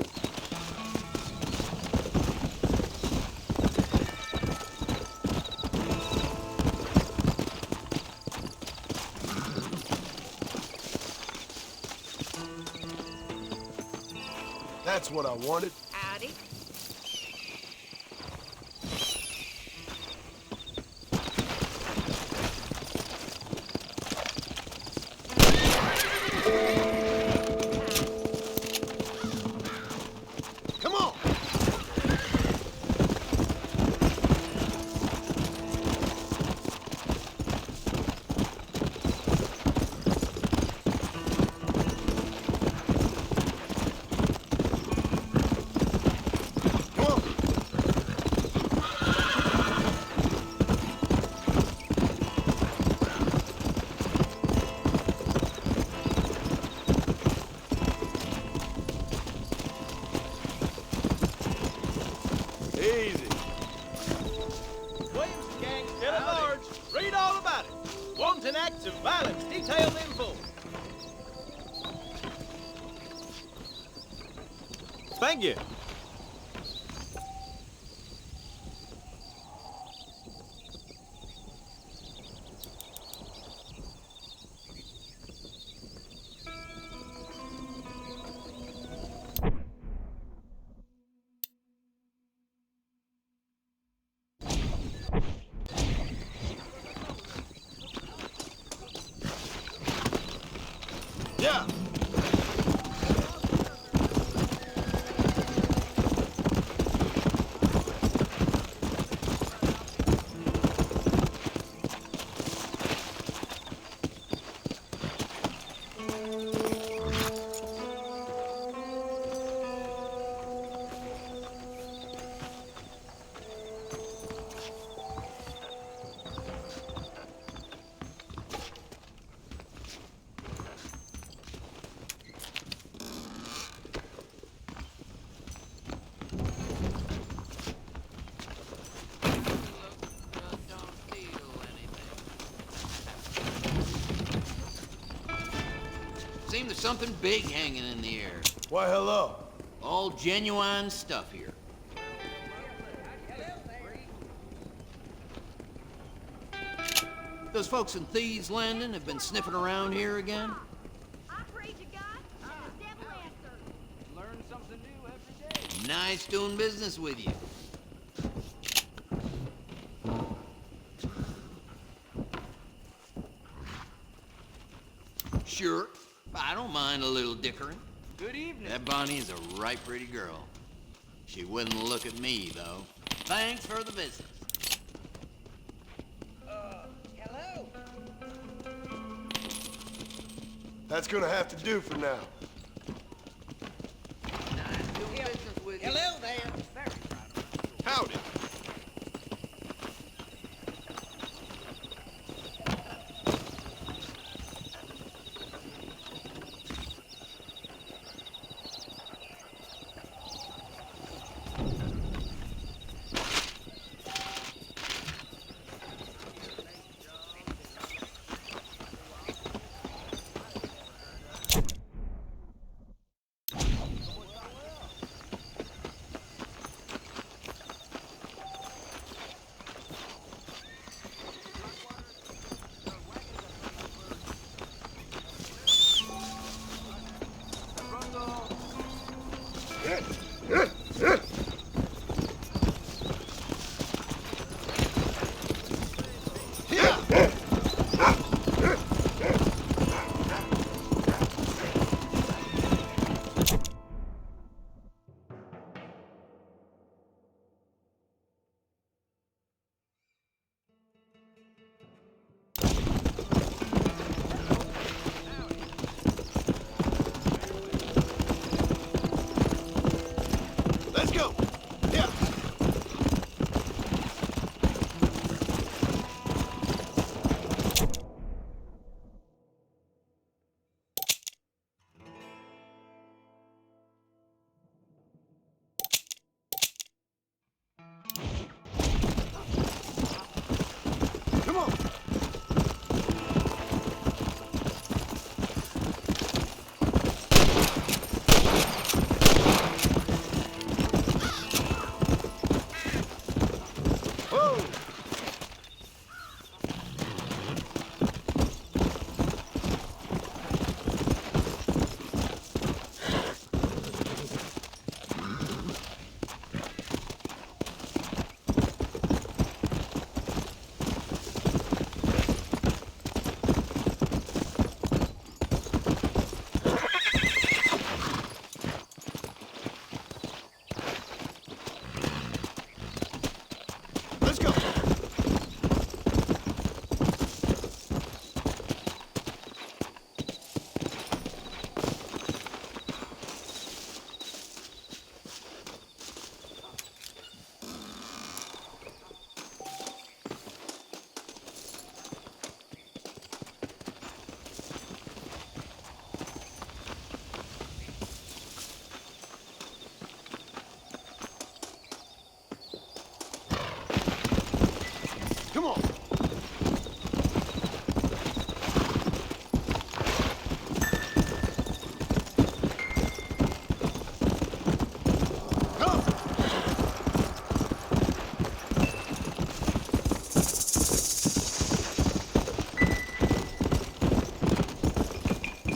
That's what I wanted. Howdy. Come on! Easy. Williams gang still at large. Read all about it. Wanton acts of violence detailed in full. Thank you. Yeah. Seems there's something big hanging in the air. Why, hello. All genuine stuff here. Those folks in Thieves Landing have been sniffing around here again? I pray to God, and the devil answers. Learn something new every day. Nice doing business with you. Sure, I don't mind a little dickering. Good evening. That Bonnie is a right pretty girl. She wouldn't look at me, though. Thanks for the visit. Hello? That's gonna have to do for now. Nice doing business with you. Hello there. Howdy.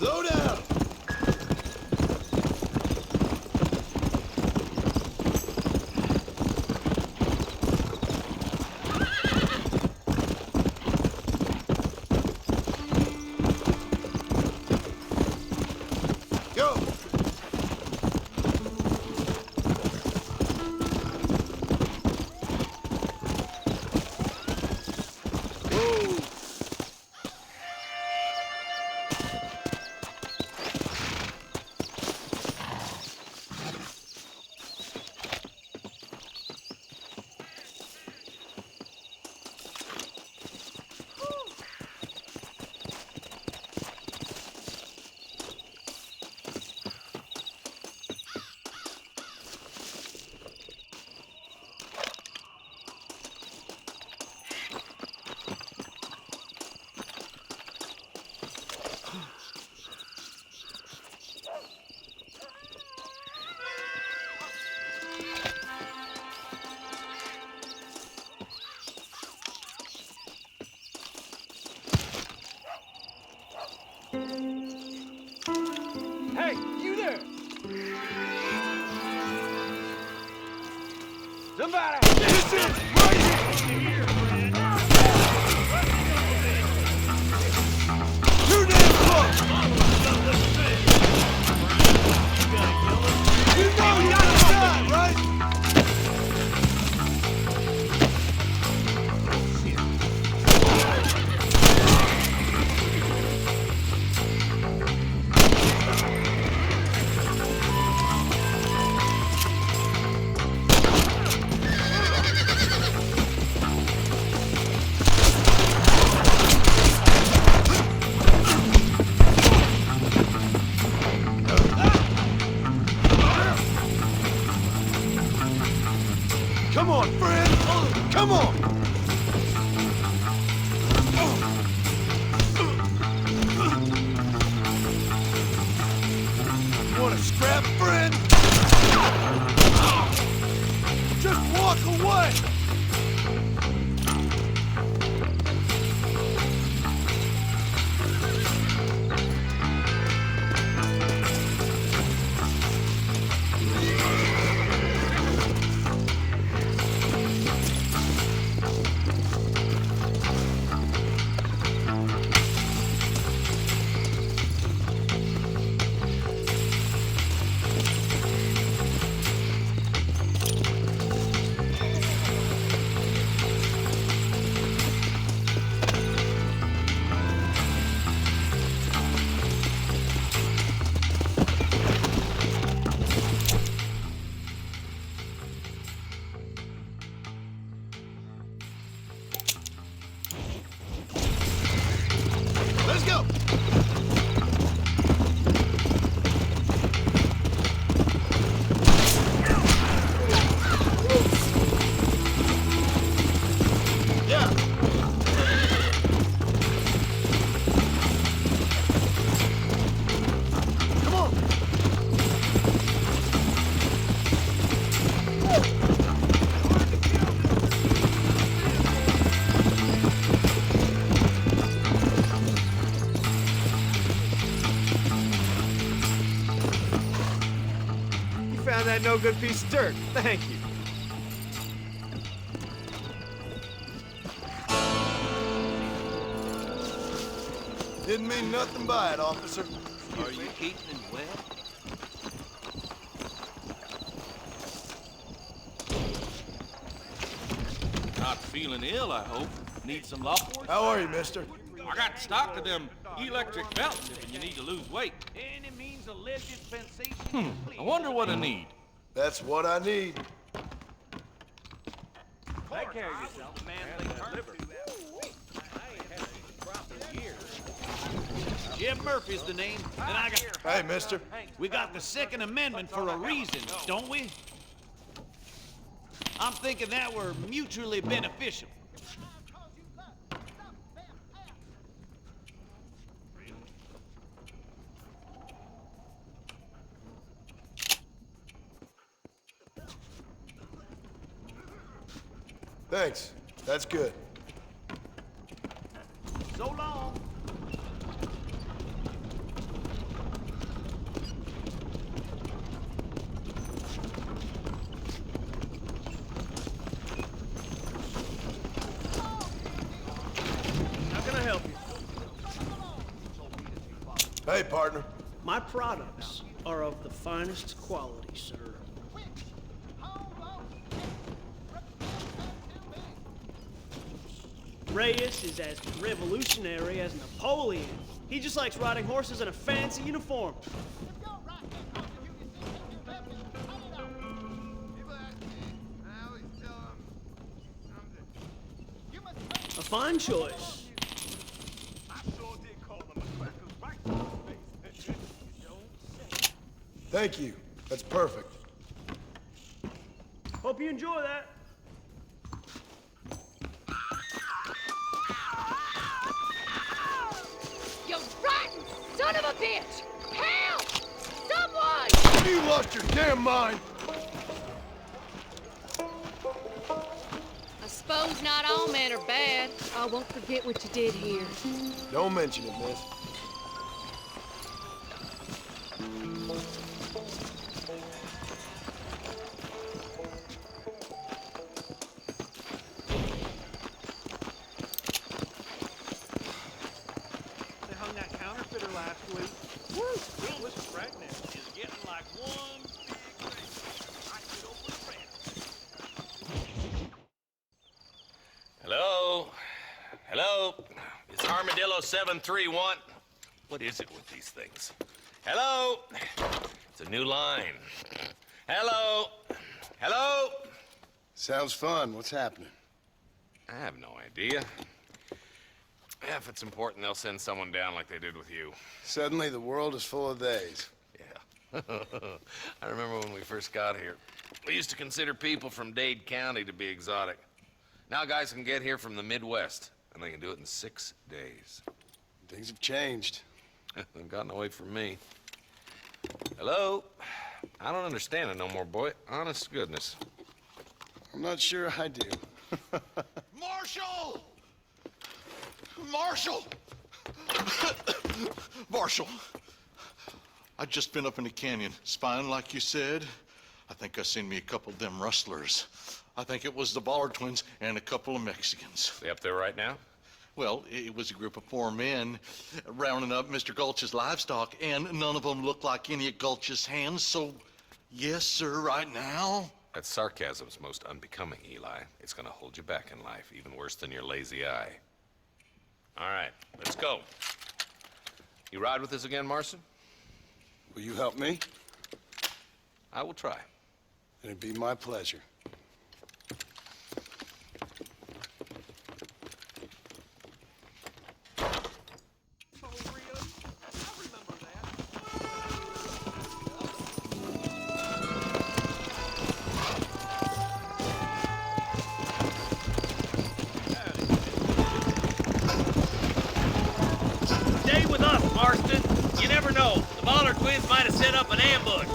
Slow down! Hey, you there! Somebody! This is right here! Too damn close! You know you gotta die, right? Come on, friend! Come on! Want to scrap, friend? Just walk away! Let's go! Yeah! Come on! Found that no good piece of dirt. Thank you. Didn't mean nothing by it, officer. Are you keeping him wet? Not feeling ill, I hope. Need some law? How are you, mister? I got stock of them electric belts if you need to lose weight. Any means of lead dispensation? I wonder what I need. That's what I need. Take care of yourself, man. Liver. Jim Murphy's the name, and I got... Hey, mister. We got the Second Amendment for a reason, don't we? I'm thinking that we're mutually beneficial. Thanks. That's good. So long. Hey, partner. My products are of the finest quality, sir. Reyes is as revolutionary as Napoleon. He just likes riding horses in a fancy uniform. A fine choice. Thank you. That's perfect. Hope you enjoy that. You rotten son of a bitch! Help! Someone! You lost your damn mind! I suppose not all men are bad. I won't forget what you did here. Don't mention it, miss. They hung that counterfeiter last week. Woo! Bill was pregnant. Is getting like one big race. I get over the rest. Hello? Hello? It's Armadillo 731. What is it with these things? Hello? It's a new line. Hello? Hello? Sounds fun. What's happening? I have no idea. Yeah, if it's important, they'll send someone down like they did with you. Suddenly, the world is full of theys. Yeah. I remember when we first got here. We used to consider people from Dade County to be exotic. Now guys can get here from the Midwest, and they can do it in 6 days. Things have changed. They've gotten away from me. Hello? I don't understand it no more, boy. Honest to goodness. I'm not sure I do. Marshal! Marshal! Marshal! I just been up in the canyon, spying like you said. I think I seen me a couple of them rustlers. I think it was the Ballard twins and a couple of Mexicans. They up there right now? Well, it was a group of 4 men rounding up Mr. Gulch's livestock, and none of them looked like any of Gulch's hands, so yes, sir, right now. That sarcasm's most unbecoming, Eli. It's gonna hold you back in life, even worse than your lazy eye. All right, let's go. You ride with us again, Marston? Will you help me? I will try. It'd be my pleasure. Stay with us, Marston. You never know. The Ballard twins might have set up an ambush.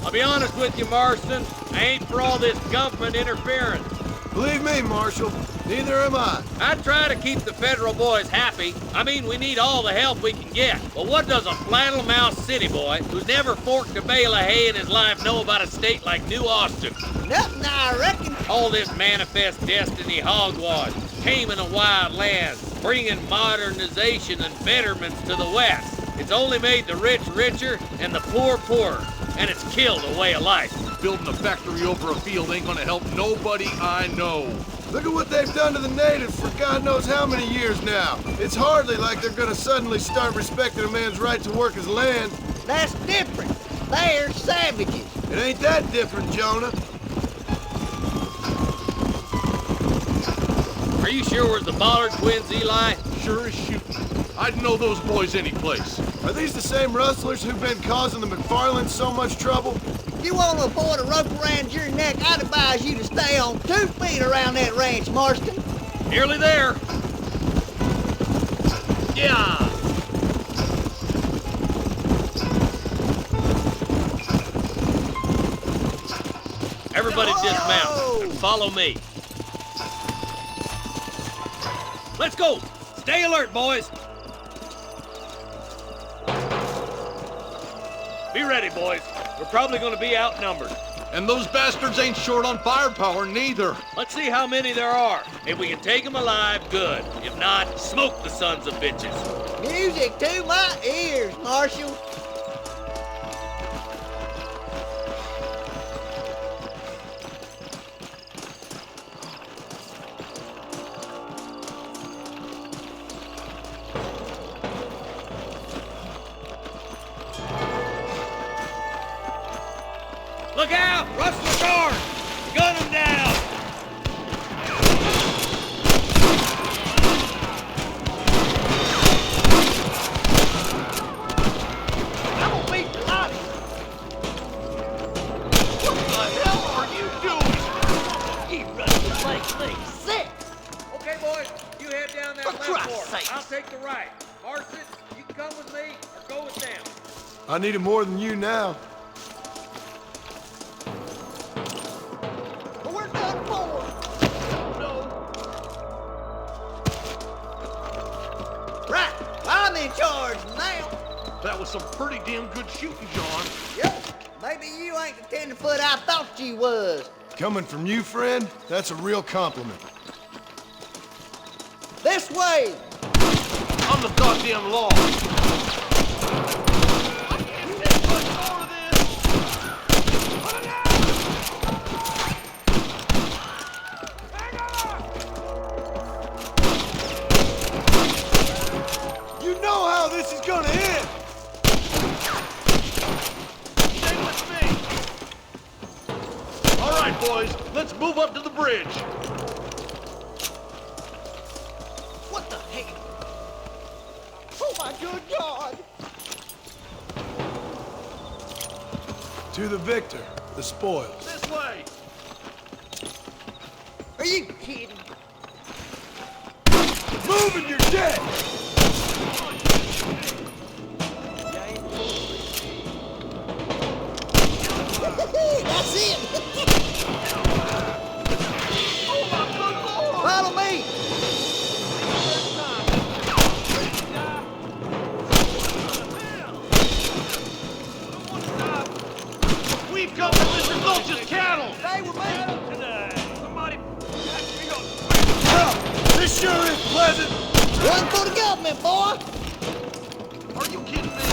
I'll be honest with you, Marston. I ain't for all this government interference. Believe me, Marshal, neither am I. I try to keep the federal boys happy. I mean, we need all the help we can get. But what does a flannel-mouthed city boy who's never forked a bale of hay in his life know about a state like New Austin? Nothing, I reckon. All this manifest destiny hogwash, taming of wild lands, bringing modernization and betterments to the West. It's only made the rich richer and the poor poorer, and it's killed a way of life. Building a factory over a field ain't gonna help nobody I know. Look at what they've done to the natives for God knows how many years now. It's hardly like they're gonna suddenly start respecting a man's right to work his land. That's different. They're savages. It ain't that different, Jonah. Are you sure we're the Ballard twins, Eli? Sure as shooting. I'd know those boys any place. Are these the same rustlers who've been causing the McFarlands so much trouble? If you want to avoid a rope around your neck, I'd advise you to stay on 2 feet around that ranch, Marston. Nearly there. Yeah. Everybody dismount and follow me. Let's go. Stay alert, boys. Be ready, boys. We're probably going to be outnumbered. And those bastards ain't short on firepower, neither. Let's see how many there are. If we can take them alive, good. If not, smoke the sons of bitches. Music to my ears, Marshal. Look out! Rustler guard! Gun him down! I'm gonna beat the lot. What the hell are you doing? You rustlers make me sick. Okay, boys, you head down that For left Christ's court. sake. I'll take the right. Marston, you can come with me or go with them. I need it more than you now. But we're done for. Right, I'm in charge now. That was some pretty damn good shooting, John. Yep, maybe you ain't the tenderfoot I thought you was. Coming from you, friend, that's a real compliment. This way. I'm the goddamn law. You know how this is gonna end! Stay with me. All right, boys, let's move up to the bridge. What the heck? Oh my good God! To the victor, the spoils. This way. Are you kidding? Move and you're dead! That's it! Follow me! We've come from Mr. Gulch's cattle. Stay with me! This sure is pleasant! Run for the government, boy! Are you kidding me?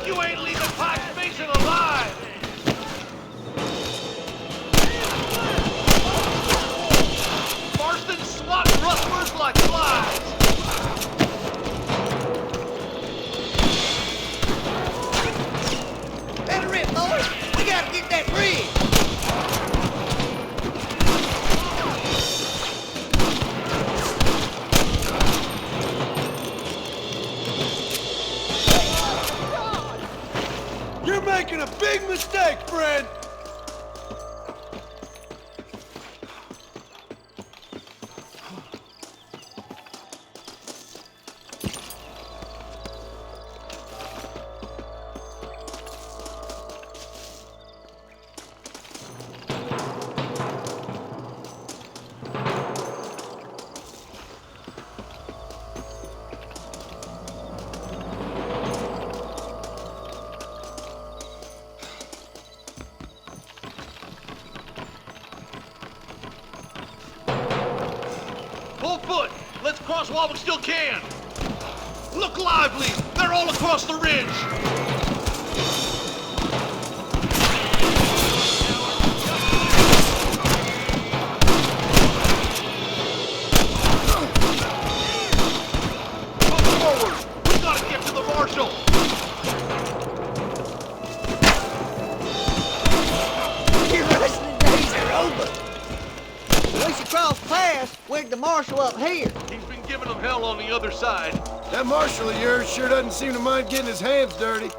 You ain't leaving Pike's Basin alive! Marston swats rustlers like flies! Let it rip, boys! We gotta get that bridge! You're making a big mistake, friend! Full foot! Let's cross while we still can! Look lively! They're all across the ridge! Come forward! We gotta get to the marshal! Your wrestling days are over! We should cross paths with the marshal up here. He's been giving them hell on the other side. That marshal of yours sure doesn't seem to mind getting his hands dirty.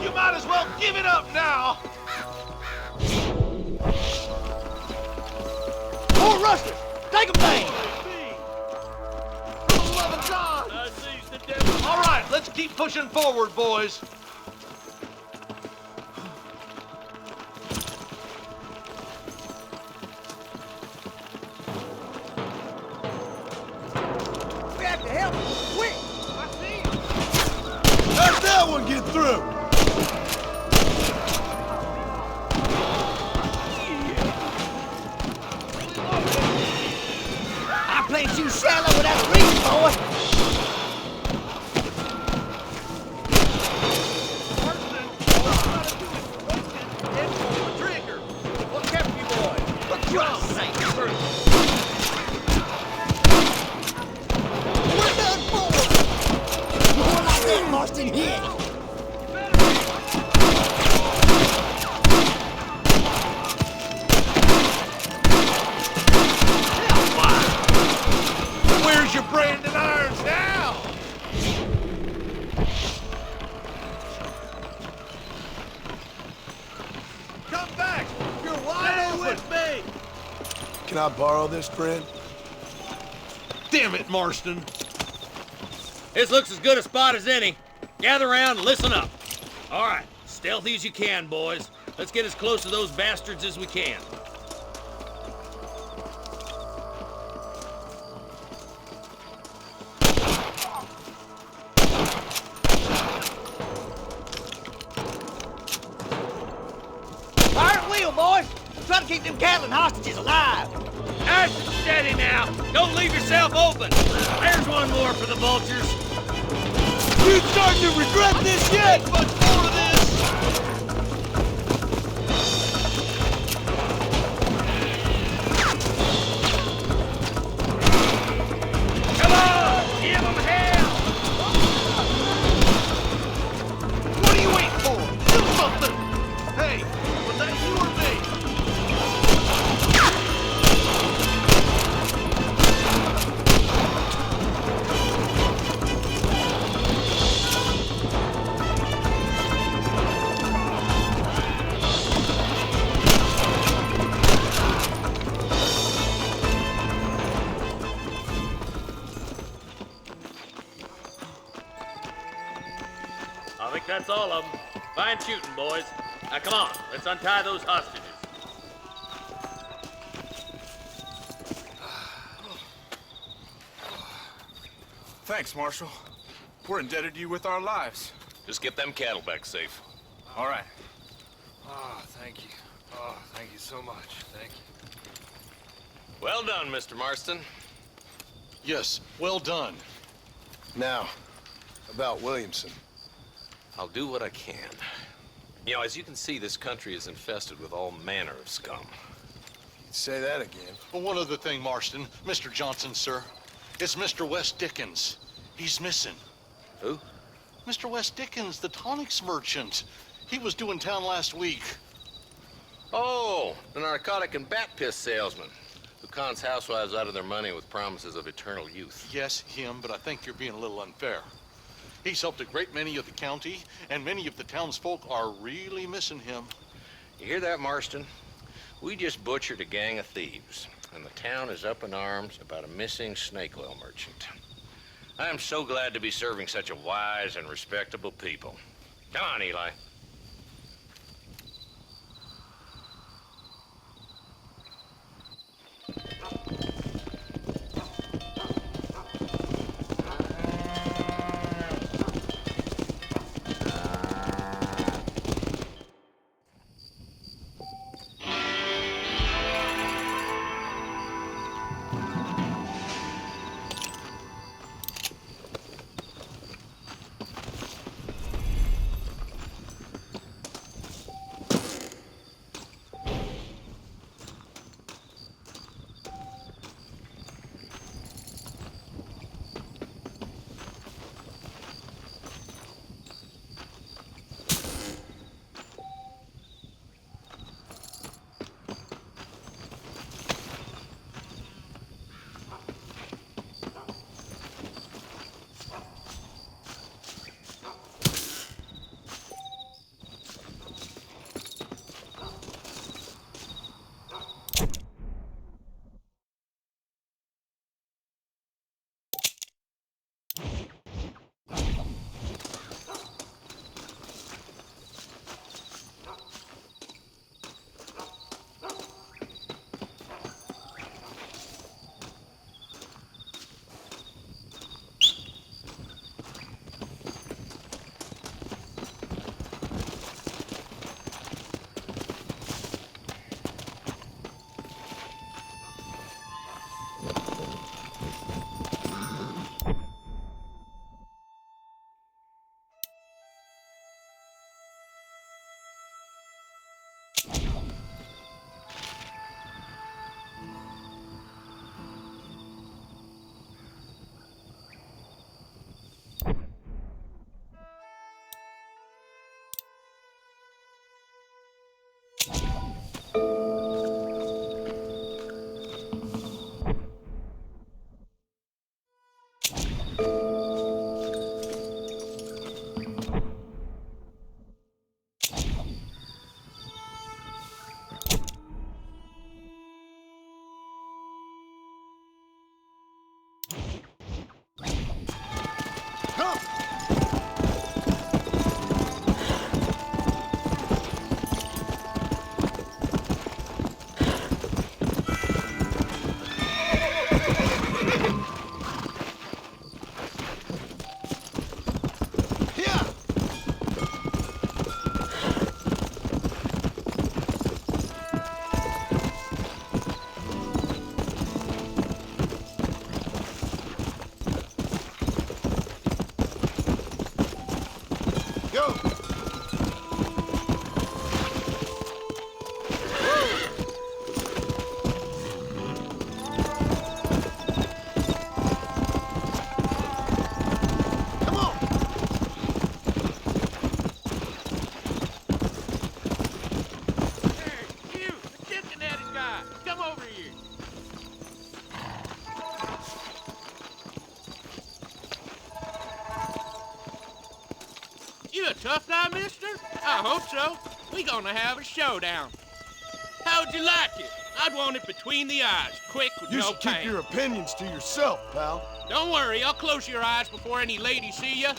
You might as well give it up now! Take him down! For the love of God! I seized the devil. All right, let's keep pushing forward, boys. We have to help him, quick! I see him. How'd that one get through? I played too shallow with that reach, boy. What kept you, boy? For Christ's sake. We're done for. More like that, Marston hit. Where's your branding irons now? Come back! You're wide open! With me! Can I borrow this, friend? Damn it, Marston! This looks as good a spot as any. Gather around and listen up. All right, stealthy as you can, boys. Let's get as close to those bastards as we can. Fire at will, boys. Try to keep them cattle and hostages alive. Nice and steady now. Don't leave yourself open. There's one more for the vultures. You starting to regret this yet? Much more of this! Come on, give them hell. What are you waiting for? Do something! Hey, was that you or me? I think that's all of them. Fine shooting, boys. Now come on, let's untie those hostages. Thanks, Marshal. We're indebted to you with our lives. Just get them cattle back safe. All right. Oh, thank you. Oh, thank you so much. Thank you. Well done, Mr. Marston. Yes, well done. Now, about Williamson. I'll do what I can. You know, as you can see, this country is infested with all manner of scum. Say that again. Well, one other thing, Marston. Mr. Johnson, sir. It's Mr. West Dickens. He's missing. Who? Mr. West Dickens, the tonics merchant. He was due in town last week. Oh, the narcotic and bat piss salesman who cons housewives out of their money with promises of eternal youth. Yes, him, but I think you're being a little unfair. He's helped a great many of the county, and many of the townsfolk are really missing him. You hear that, Marston? We just butchered a gang of thieves, and the town is up in arms about a missing snake oil merchant. I am so glad to be serving such a wise and respectable people. Come on, Eli. Tough now, mister? I hope so. We gonna have a showdown. How'd you like it? I'd want it between the eyes, quick with You no should pain. keep your opinions to yourself, pal. Don't worry, I'll close your eyes before any ladies see you.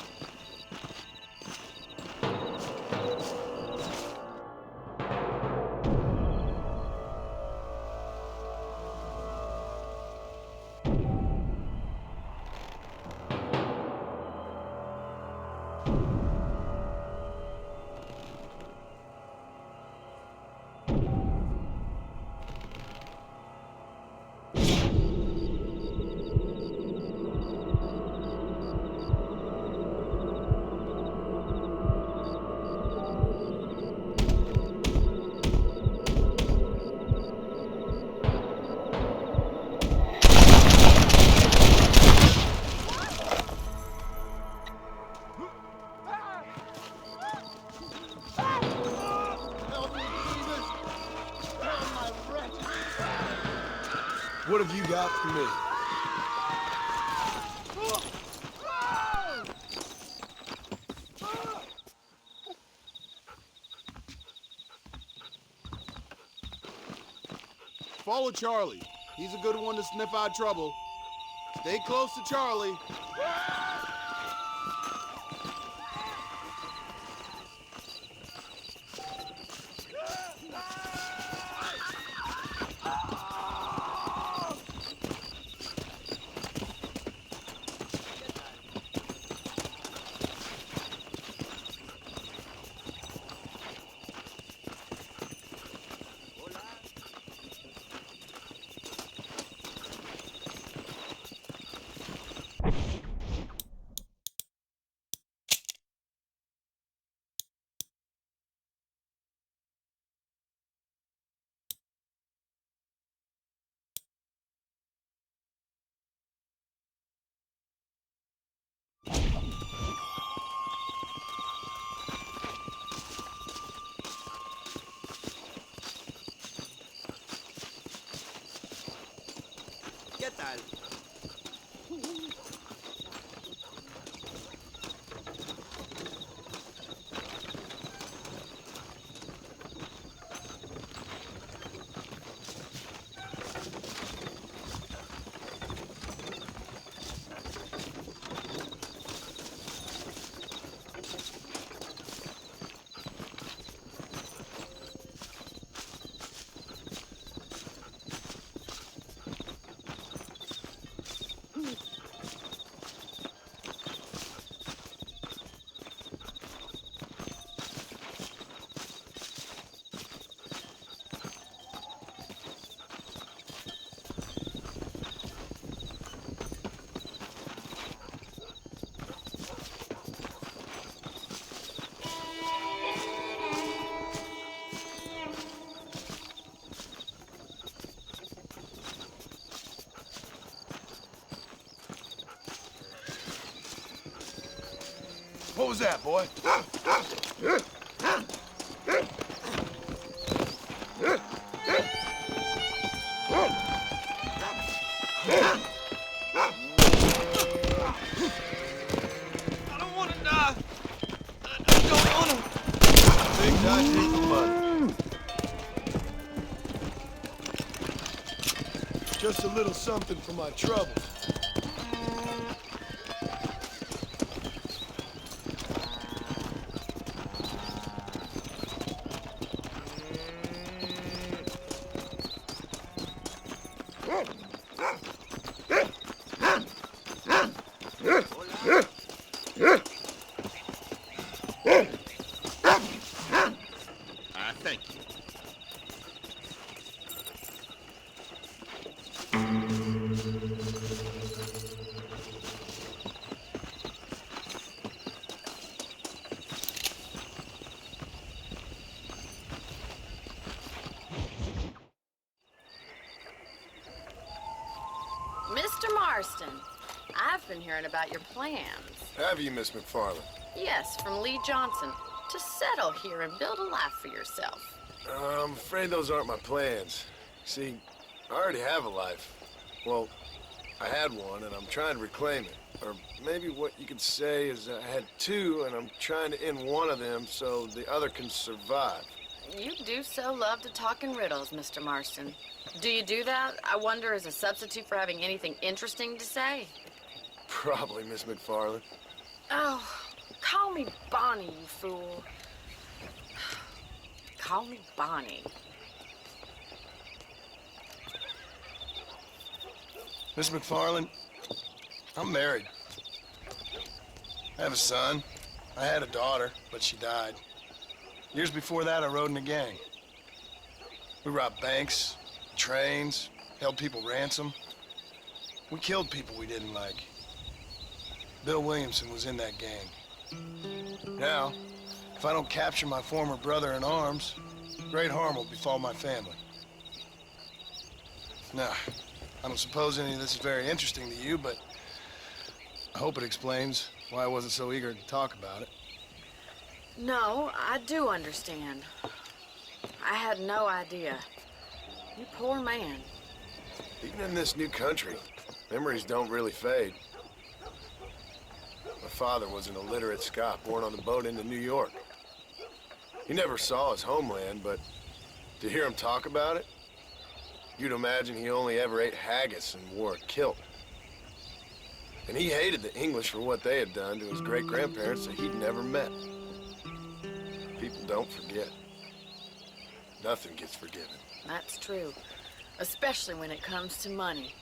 What have you got for me? Follow Charlie. He's a good one to sniff out trouble. Stay close to Charlie. ¿Qué tal? What was that, boy? I don't want to die. I don't want to. Things I take for money. Just a little something for my troubles. Thank you. Mr. Marston, I've been hearing about your plans. Have you, Miss McFarland? Yes, from Lee Johnson. To settle here and build a life for yourself. I'm afraid those aren't my plans. See, I already have a life. Well, I had one, and I'm trying to reclaim it. Or maybe what you could say is I had two, and I'm trying to end one of them so the other can survive. You do so love to talk in riddles, Mr. Marston. Do you do that, I wonder, as a substitute for having anything interesting to say? Probably, Miss McFarland. Oh, call me Bonnie, you fool. Call me Bonnie. Miss McFarland, I'm married. I have a son. I had a daughter, but she died. Years before that, I rode in a gang. We robbed banks, trains, held people ransom. We killed people we didn't like. Bill Williamson was in that gang. Now, if I don't capture my former brother in arms, great harm will befall my family. Now, I don't suppose any of this is very interesting to you, but I hope it explains why I wasn't so eager to talk about it. No, I do understand. I had no idea. You poor man. Even in this new country, memories don't really fade. My father was an illiterate Scot born on the boat into New York. He never saw his homeland, but to hear him talk about it, you'd imagine he only ever ate haggis and wore a kilt. And he hated the English for what they had done to his great-grandparents that he'd never met. People don't forget. Nothing gets forgiven. That's true. Especially when it comes to money.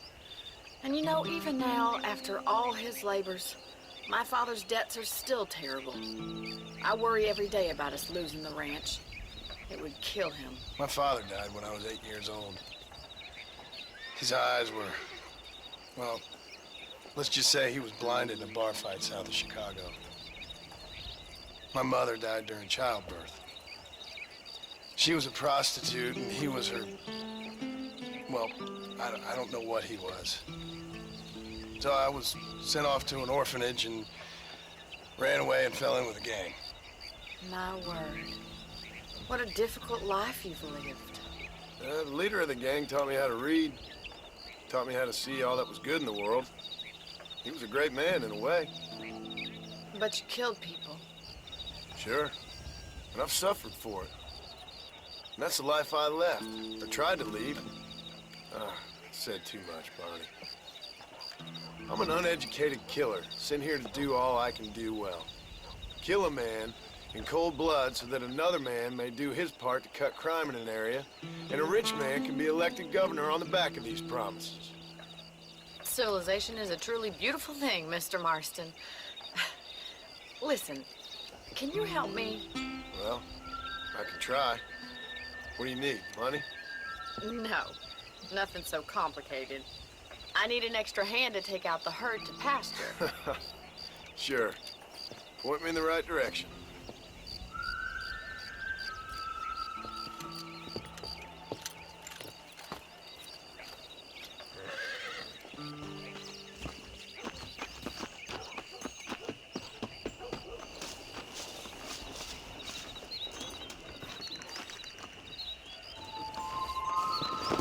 And you know, even now, after all his labors, my father's debts are still terrible. I worry every day about us losing the ranch. It would kill him. My father died when I was 8 years old. His eyes were, well, let's just say he was blinded in a bar fight south of Chicago. My mother died during childbirth. She was a prostitute, and he was her, well, I don't know what he was. So I was sent off to an orphanage and ran away and fell in with a gang. My word. What a difficult life you've lived. The leader of the gang taught me how to read, taught me how to see all that was good in the world. He was a great man in a way. But you killed people. Sure. And I've suffered for it. And that's the life I left. I tried to leave. Said too much, Barney. I'm an uneducated killer, sent here to do all I can do well. Kill a man in cold blood so that another man may do his part to cut crime in an area, and a rich man can be elected governor on the back of these promises. Civilization is a truly beautiful thing, Mr. Marston. Listen, can you help me? Well, I can try. What do you need, money? No, nothing so complicated. I need an extra hand to take out the herd to pasture. Sure. Point me in the right direction.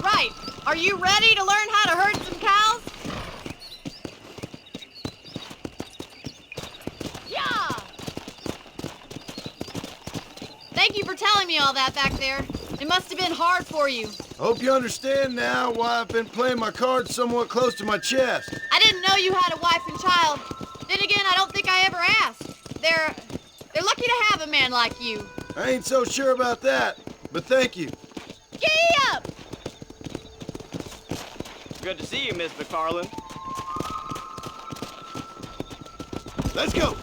Right. Are you ready to learn how to herd some cows? Yeah! Thank you for telling me all that back there. It must have been hard for you. I hope you understand now why I've been playing my cards somewhat close to my chest. I didn't know you had a wife and child. Then again, I don't think I ever asked. They're lucky to have a man like you. I ain't so sure about that, but thank you. Giddy up! Good to see you, Miss McFarland. Let's go.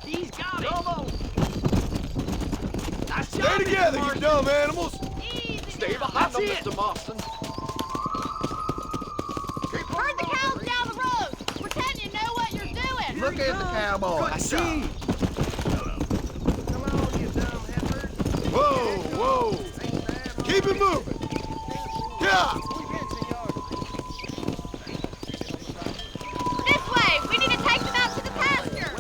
He's got it. Stay together, you dumb animals. Stay behind them, Mr. Marston. Herd the cows down the road. Pretend you know what you're doing. Look at the cowboy. I see. Whoa, whoa. Keep it moving. Yeah. This way. We need to take them out to the pasture.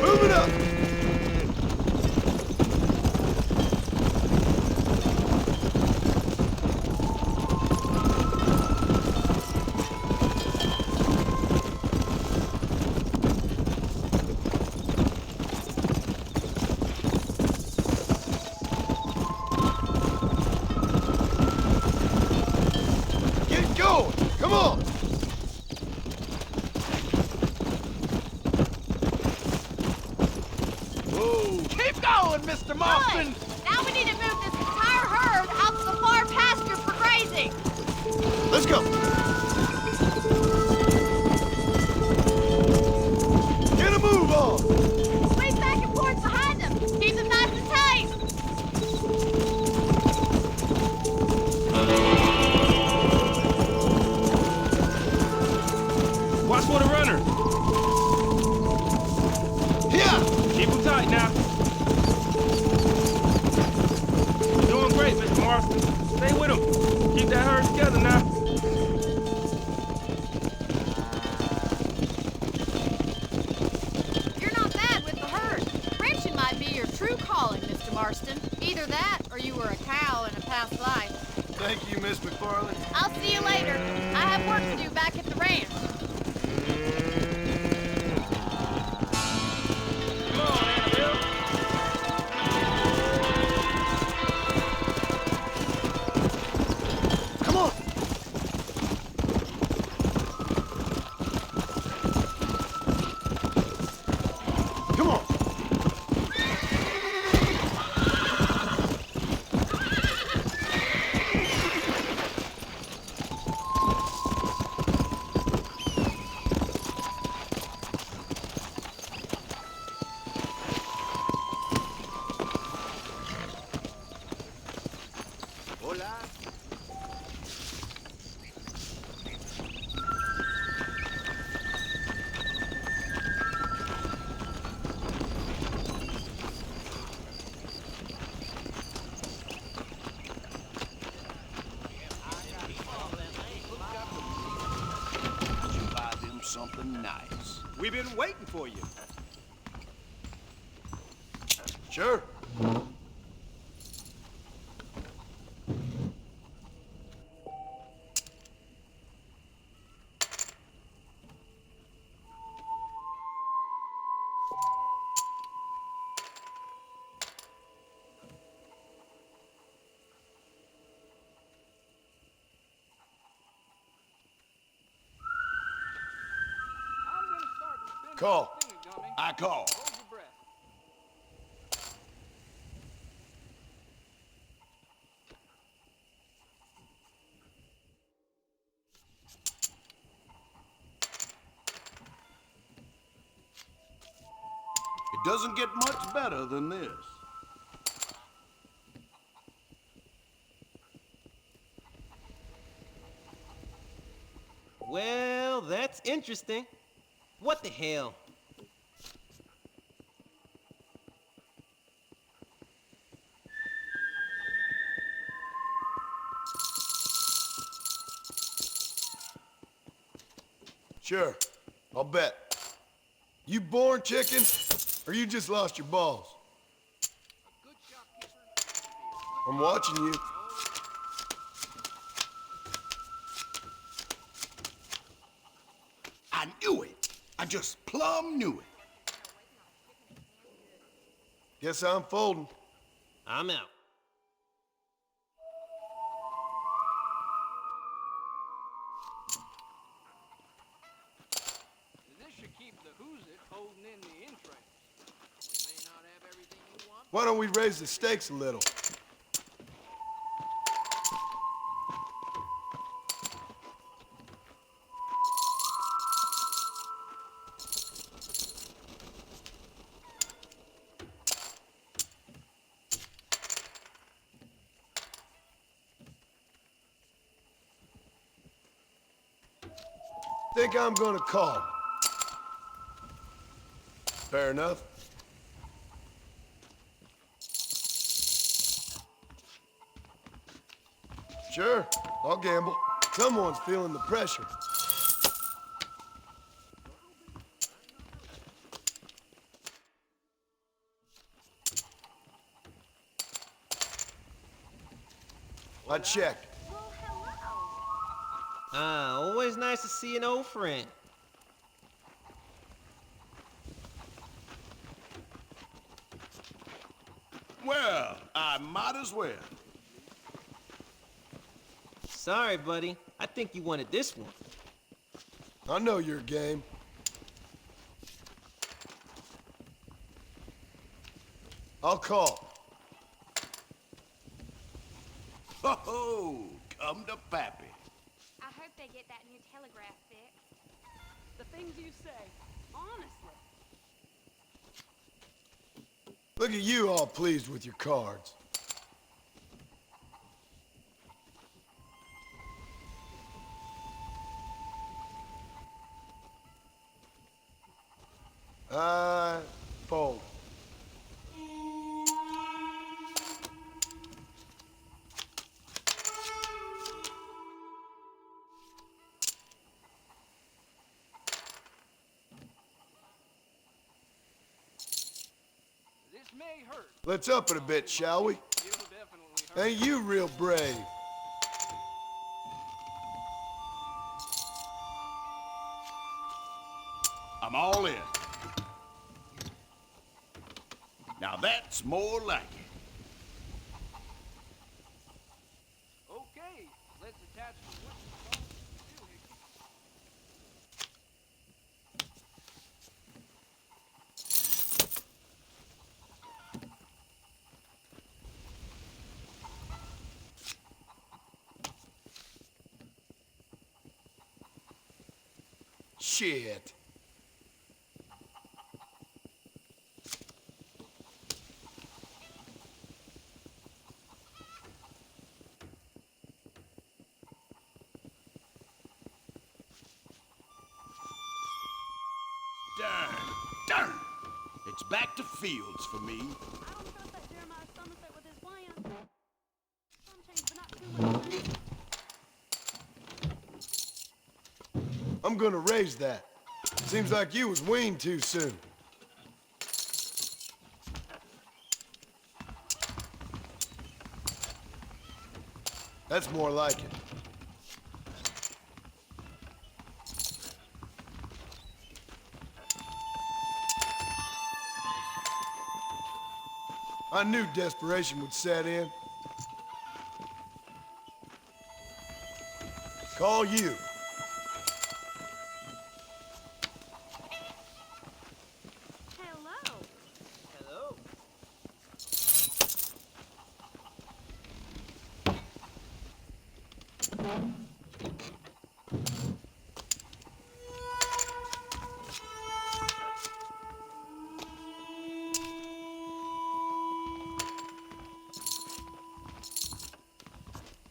Move it up. Whoa! Keep going, Mr. Marston! Good. Now we need to move this entire herd out to the far pasture for grazing. Let's go. Get a move on. Squeeze back and forth behind them. Keep them nice and tight. Watch for the runner. Here. Keep them tight now. You're doing great, Mr. Marston. Stay with him. Keep that herd together now. You're not bad with the herd. Ranching might be your true calling, Mr. Marston. Either that, or you were a cow in a past life. Thank you, Miss McFarland. I'll see you later. I have work to do back at the ranch. Come on, Annabelle. Come on. Come on. Hola. Buy them something nice. We've been waiting for you. Sure. Call. I call. It doesn't get much better than this. Well, that's interesting. What the hell? Sure. I'll bet. You born chicken, or you just lost your balls? I'm watching you. I knew it. I just plumb knew it. Guess I'm folding. I'm out. This should keep the who's it holding in the entrails. We may not have everything you want. Why don't we raise the stakes a little? Think I'm gonna call. Fair enough. Sure, I'll gamble. Someone's feeling the pressure. I checked. Always nice to see an old friend. Well, I might as well. Sorry, buddy. I think you wanted this one. I know your game. I'll call. Ho-ho! Come to Pappy. I hope they get that new telegraph fixed. The things you say, honestly. Look at you all pleased with your cards. Fold. This may hurt. Let's up it a bit, shall we? It'll definitely hurt. Ain't you real brave? I'm all in. Now that's more like it. Okay, let's attach the wooden doohickey. Shit. Darn. It's back to fields for me. I don't trust that Jeremiah Somerset with his plan. Some change, but not too much. I'm gonna raise that. Seems like you was weaned too soon. That's more like it. I knew desperation would set in. Call you. Hello. Hello.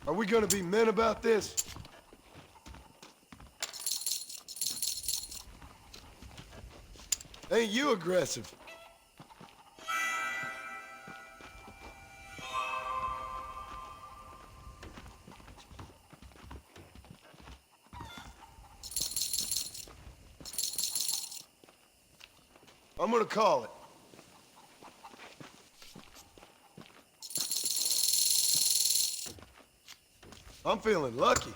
Are we gonna be men about this? Ain't you aggressive? I'm gonna call it. I'm feeling lucky.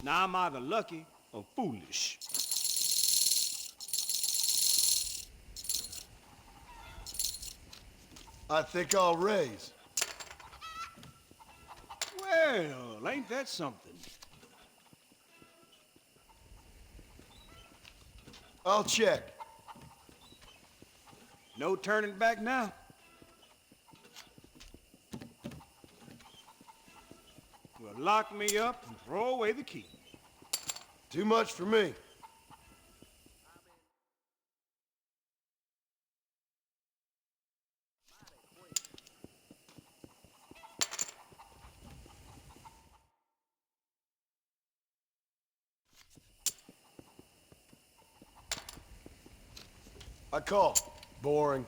Now I'm either lucky or foolish. I think I'll raise. Well, ain't that something? I'll check. No turning back now. Well, lock me up and throw away the key. Too much for me. I call. Boring.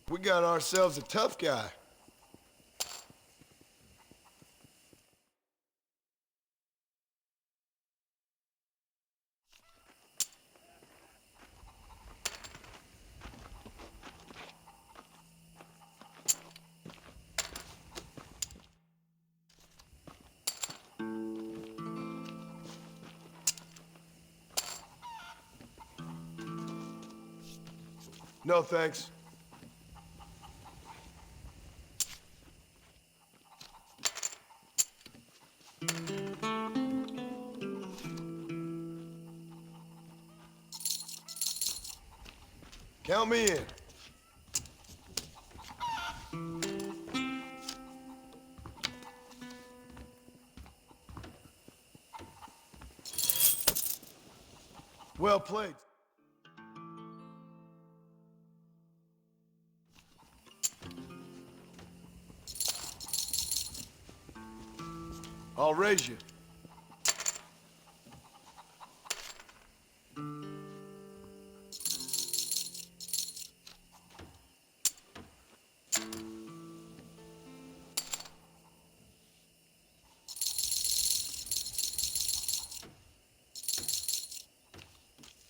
We got ourselves a tough guy. No, thanks. Count me in. Well played. I'll raise you.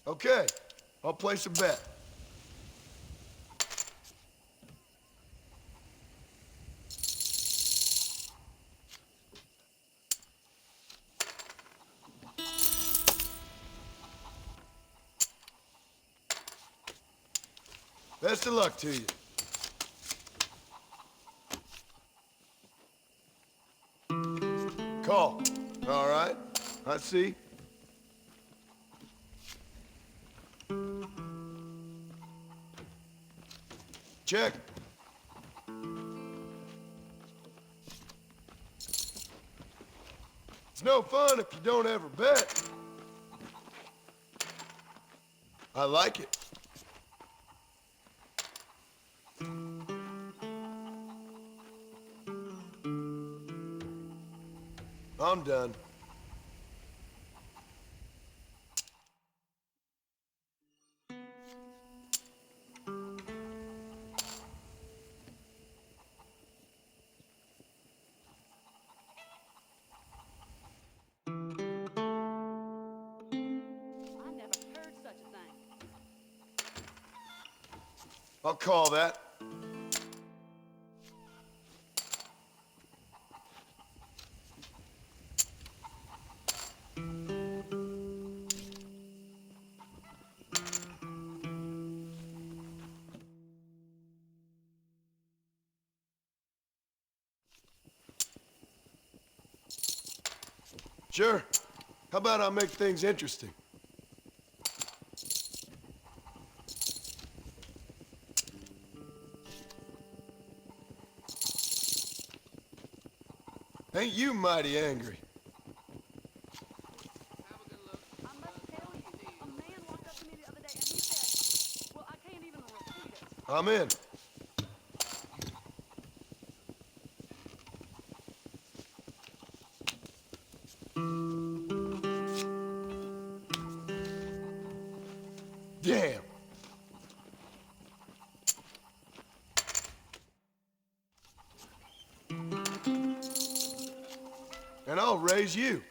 Okay, I'll place a bet. Best of luck to you. Call. All right, I see. Check. It's no fun if you don't ever bet. I like it. I'm done. I'll call that. Sure. How about I make things interesting? Ain't you mighty angry? I'm in. Damn. And I'll raise you.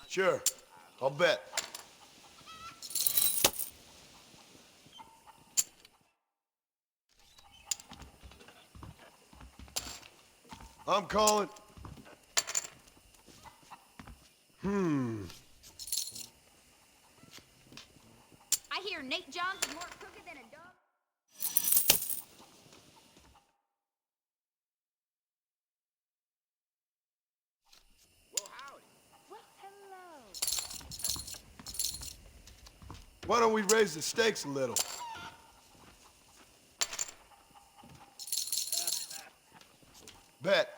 Sure, I'll bet. I'm calling. I hear Nate John's more crooked than a dog. Well, howdy. Well, hello. Why don't we raise the stakes a little? Bet.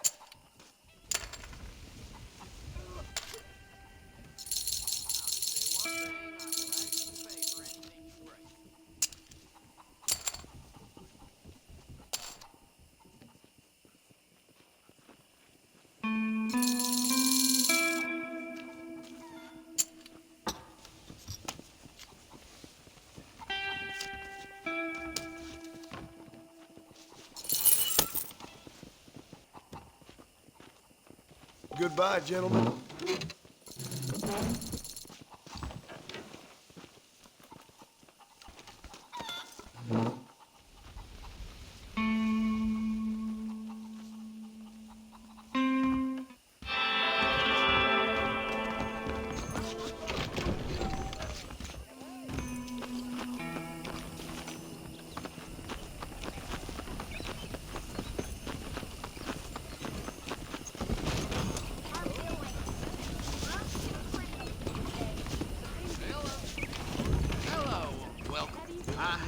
Goodbye, gentlemen.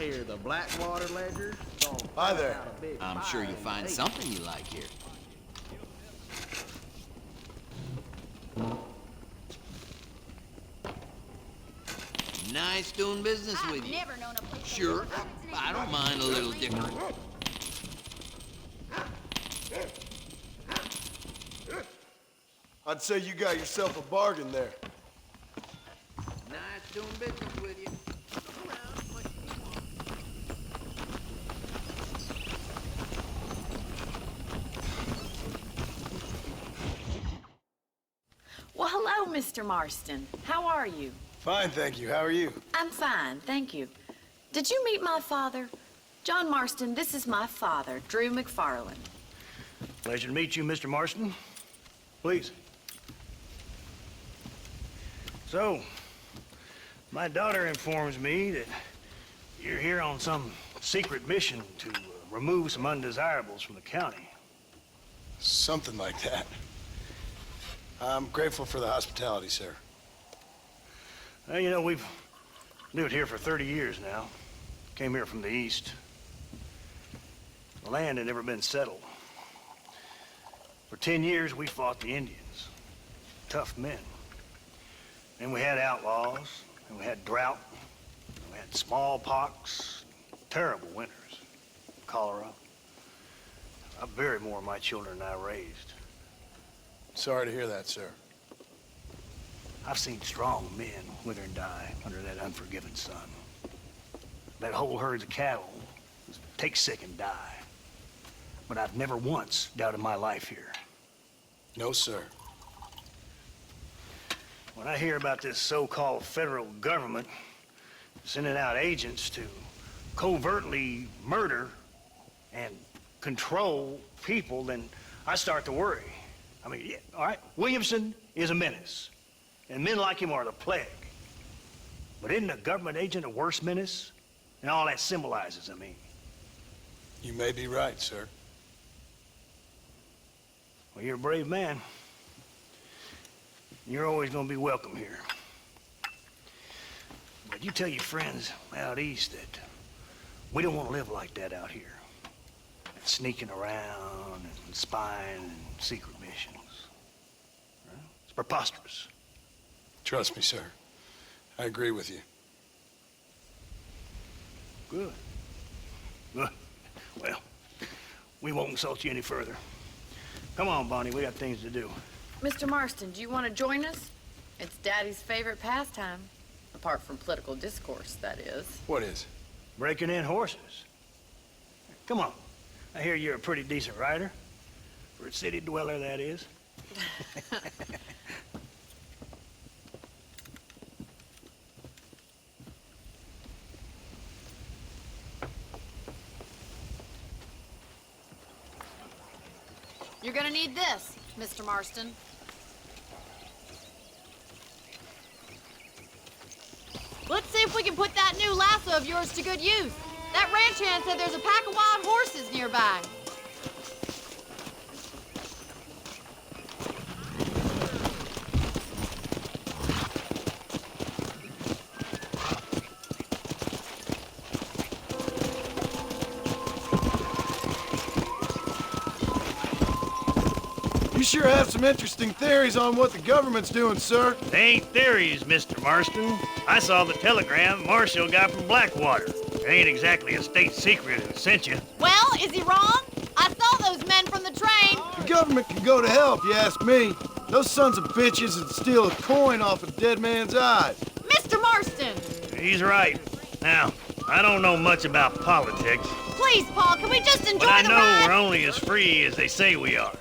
hear the Blackwater ledger. Hi there. I'm sure you'll find something you like here. Nice doing business with you. Never known a place. Sure, I don't mind a little dickering. I'd say you got yourself a bargain there. Nice doing business with you. Come around, what do you want? Well, hello, Mr. Marston. How are you? Fine, thank you. How are you? I'm fine, thank you. Did you meet my father? John Marston, this is my father, Drew McFarland. Pleasure to meet you, Mr. Marston. Please. So, my daughter informs me that you're here on some secret mission to remove some undesirables from the county. Something like that. I'm grateful for the hospitality, sir. Well, you know, we've lived here for 30 years now. Came here from the east. The land had never been settled. For 10 years, we fought the Indians. Tough men. Then we had outlaws, and we had drought, and we had smallpox, terrible winters, cholera. I buried more of my children than I raised. Sorry to hear that, sir. I've seen strong men wither and die under that unforgiving sun. That whole herds of cattle take sick and die. But I've never once doubted my life here. No, sir. When I hear about this so-called federal government sending out agents to covertly murder and control people, then I start to worry. I mean, yeah, all right, Williamson is a menace, and men like him are the plague. But isn't a government agent a worse menace? And all that symbolizes, I mean. You may be right, sir. Well, you're a brave man. You're always gonna be welcome here. But you tell your friends out east that we don't want to live like that out here. Sneaking around and spying and secret missions. Right? It's preposterous. Trust me, sir. I agree with you. Good. Good. Well, we won't insult you any further. Come on, Bonnie, we got things to do. Mr. Marston, do you want to join us? It's Daddy's favorite pastime. Apart from political discourse, that is. What is? Breaking in horses. Come on. I hear you're a pretty decent rider. For a city dweller, that is. You're gonna need this, Mr. Marston. Let's see if we can put that new lasso of yours to good use. That ranch hand said there's a pack of wild horses nearby. You sure have some interesting theories on what the government's doing, sir. They ain't theories, Mr. Marston. I saw the telegram Marshall got from Blackwater. It ain't exactly a state secret who sent you. Well, is he wrong? I saw those men from the train. The government can go to hell if you ask me. Those sons of bitches would steal a coin off a dead man's eyes. Mr. Marston! He's right. Now, I don't know much about politics. Please, Paul, can we just enjoy But I the know ride? we're only as free as they say we are.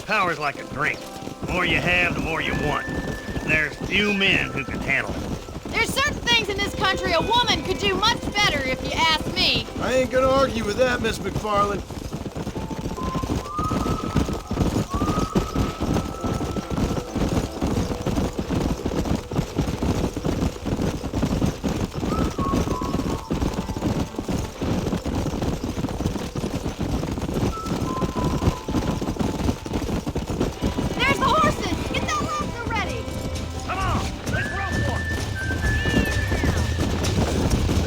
Power's like a drink. The more you have, the more you want. And there's few men who can handle it. There's certain things in this country a woman could do much better, if you ask me. I ain't gonna argue with that, Miss McFarland. There's the horses! Get that lasso ready! Come on, let's roll for it!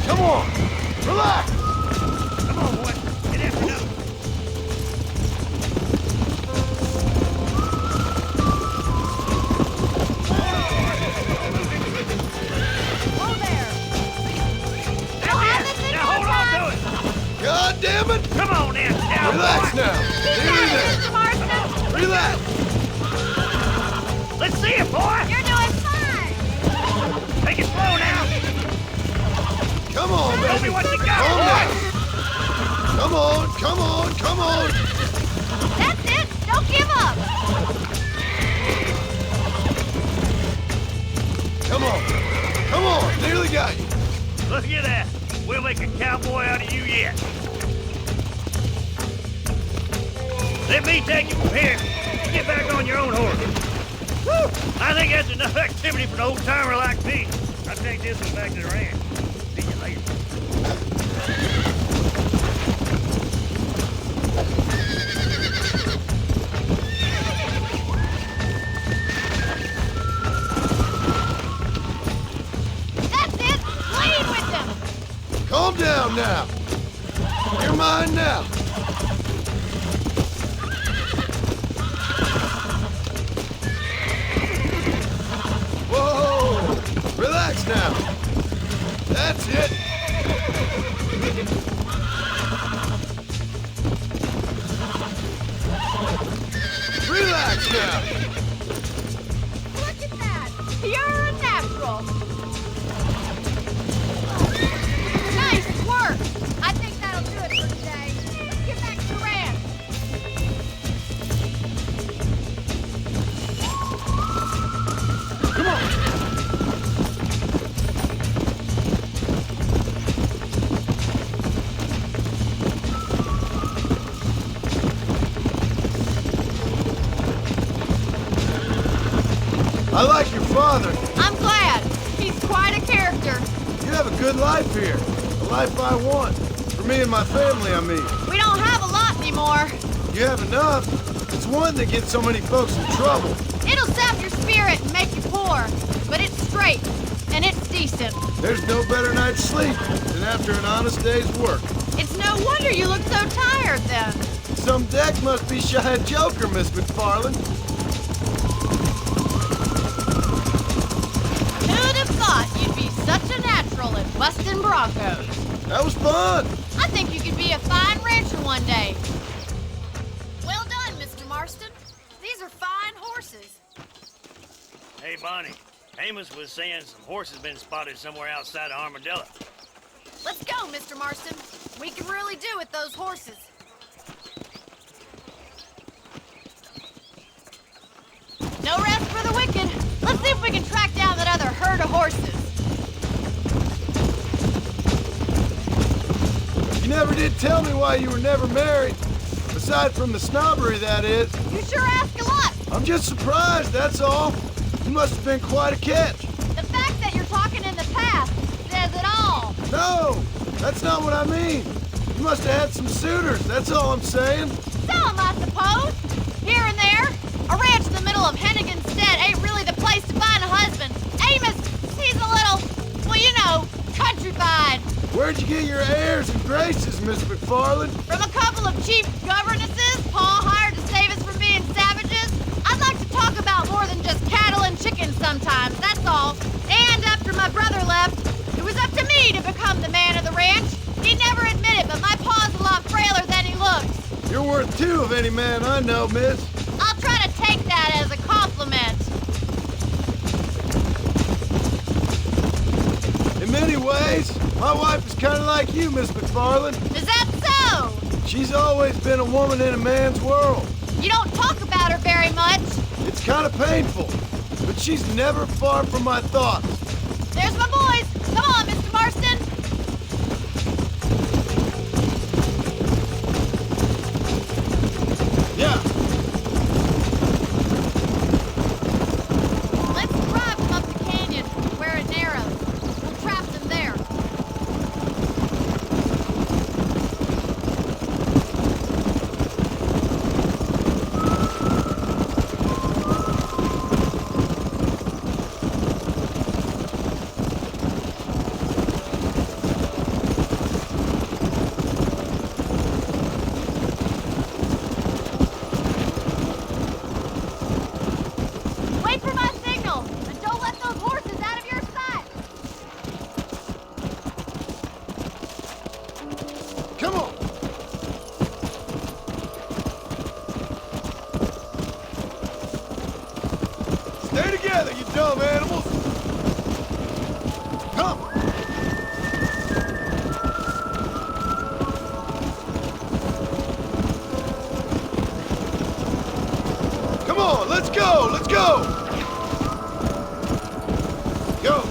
Come on, relax. now. Nearly there. Mr. Marston. Relax. Let's see it, boy. You're doing fine. Take it slow now. Come on, baby. Show me what you got, Calm boy. down. Come on, come on, come on. That's it. Don't give up. Come on. Come on. Nearly got you. Look at that. We'll make a cowboy out of you yet. Let me take you from here. Get back on your own horse. Woo! I think that's enough activity for an old-timer like me. I'll take this one back to the ranch. See you later. That's it. Lead with them. Calm down now. You're mine now. Whoa! Relax now. That's it. Relax now. Look at that. You're a natural. Nice work. I think that'll do it for today. Let's get back to the ranch. Come on. I like your father. I'm glad. He's quite a character. You have a good life here. The life I want. For me and my family, I mean. We don't have a lot anymore. You have enough. It's one that gets so many folks in trouble. It'll sap your spirit and make you poor. But it's straight. And it's decent. There's no better night's sleep than after an honest day's work. It's no wonder you look so tired then. Some deck must be shy of Joker, Miss McFarland. Who'd have thought you'd be such a natural at busting broncos? That was fun. I think you could be a fine rancher one day. Well done, Mr. Marston. These are fine horses. Hey, Bonnie. Amos was saying some horses been spotted somewhere outside of Armadillo. Let's go, Mr. Marston. We can really do with those horses. No rest for the wicked. Let's see if we can track down that other herd of horses. You never did tell me why you were never married. Aside from the snobbery, that is. You sure ask a lot. I'm just surprised, that's all. You must have been quite a catch. The fact that you're talking in the past says it all. No, that's not what I mean. You must have had some suitors, that's all I'm saying. Some, I suppose. Here and there. A ranch in the middle of Hennigan's Stead ain't really the place to find a husband. Amos, he's a little, well, you know, countrified. Where'd you get your airs and graces, Miss McFarland? From a couple of cheap governesses Pa hired to save us from being savages. I'd like to talk about more than just cattle and chickens sometimes, that's all. And after my brother left, it was up to me to become the man of the ranch. He never admitted, but my pa's a lot frailer than he looks. You're worth two of any man I know, miss. I'll try to take that as a compliment. In many ways, my wife is kind of like you, Miss McFarland. Is that so? She's always been a woman in a man's world. You don't talk about her very much. It's kind of painful, but she's never far from my thoughts. There's my boys. Come on, Mr. Marston. Yeah. Let's drive them up the canyon where it narrows. We'll trap them there. Come, animals! Come! Come on, let's go! Let's go! Go!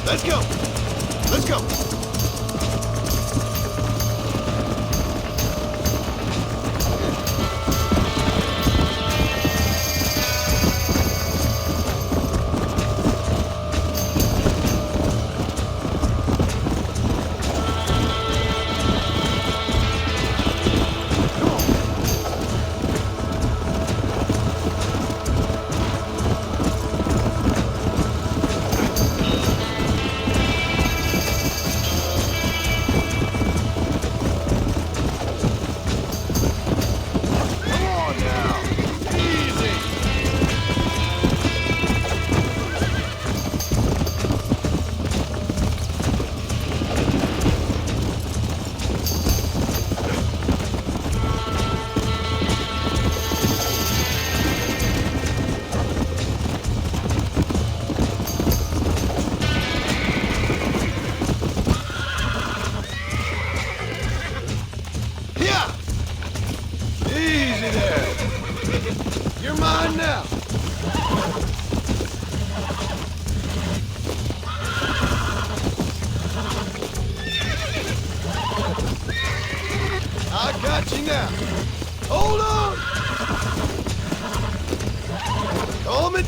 Let's go! Let's go!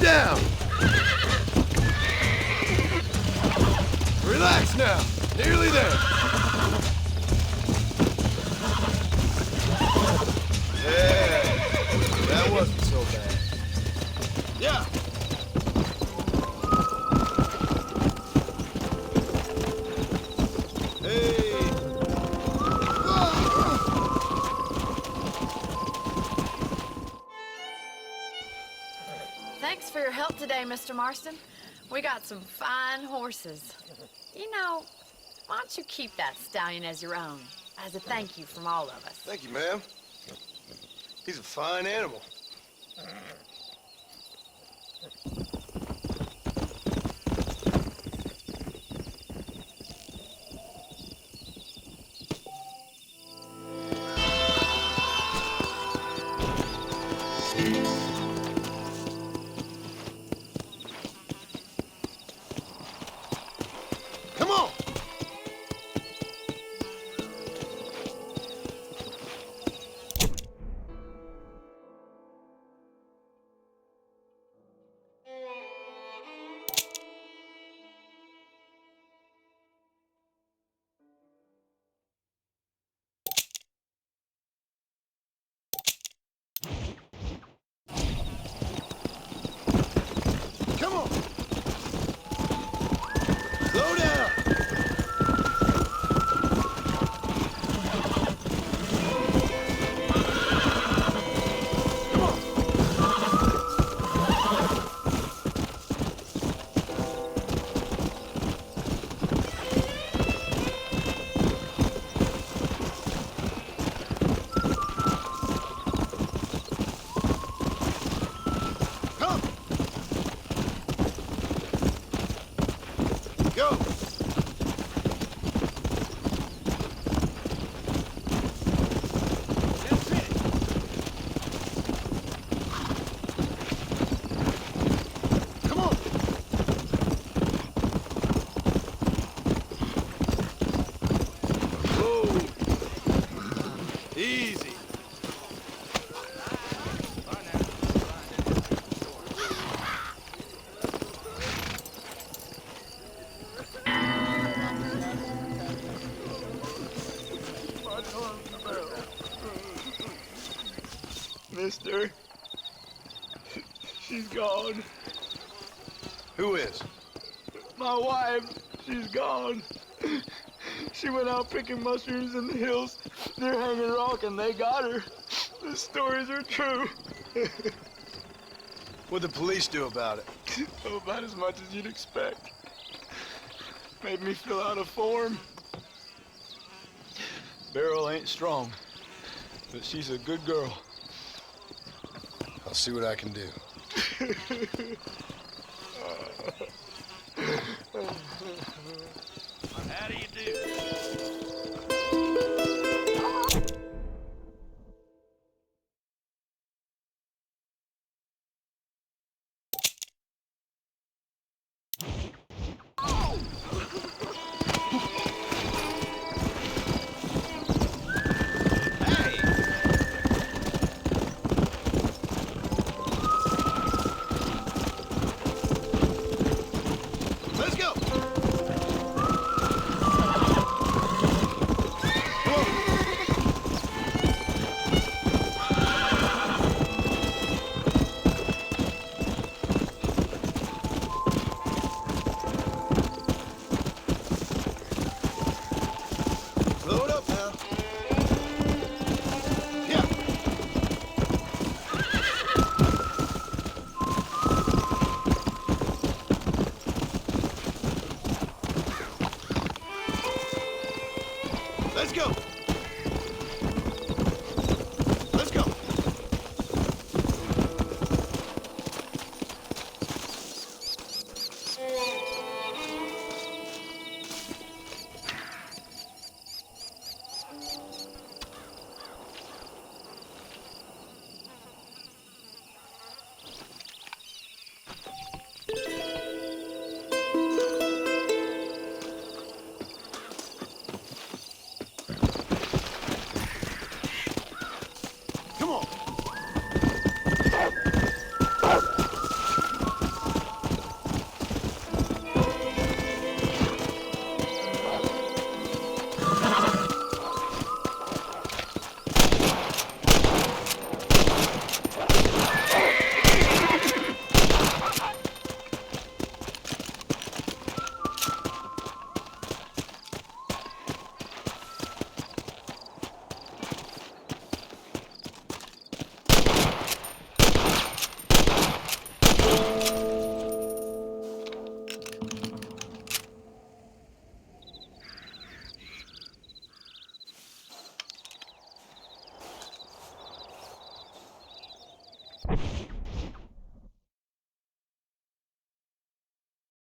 Down. Relax now. Nearly there. Yeah. That wasn't so bad. Yeah. Hey. Thanks for your help today, Mr. Marston. We got some fine horses. You know, why don't you keep that stallion as your own, as a thank you from all of us? Thank you, ma'am. He's a fine animal. Come on! missed her. She's gone. Who is? My wife. She's gone. She went out picking mushrooms in the hills near Hanging Rock and they got her. The stories are true. What'd the police do about it? Oh, about as much as you'd expect. Made me fill out a form. Beryl ain't strong, but she's a good girl. I'll see what I can do. How do you do? Let's go!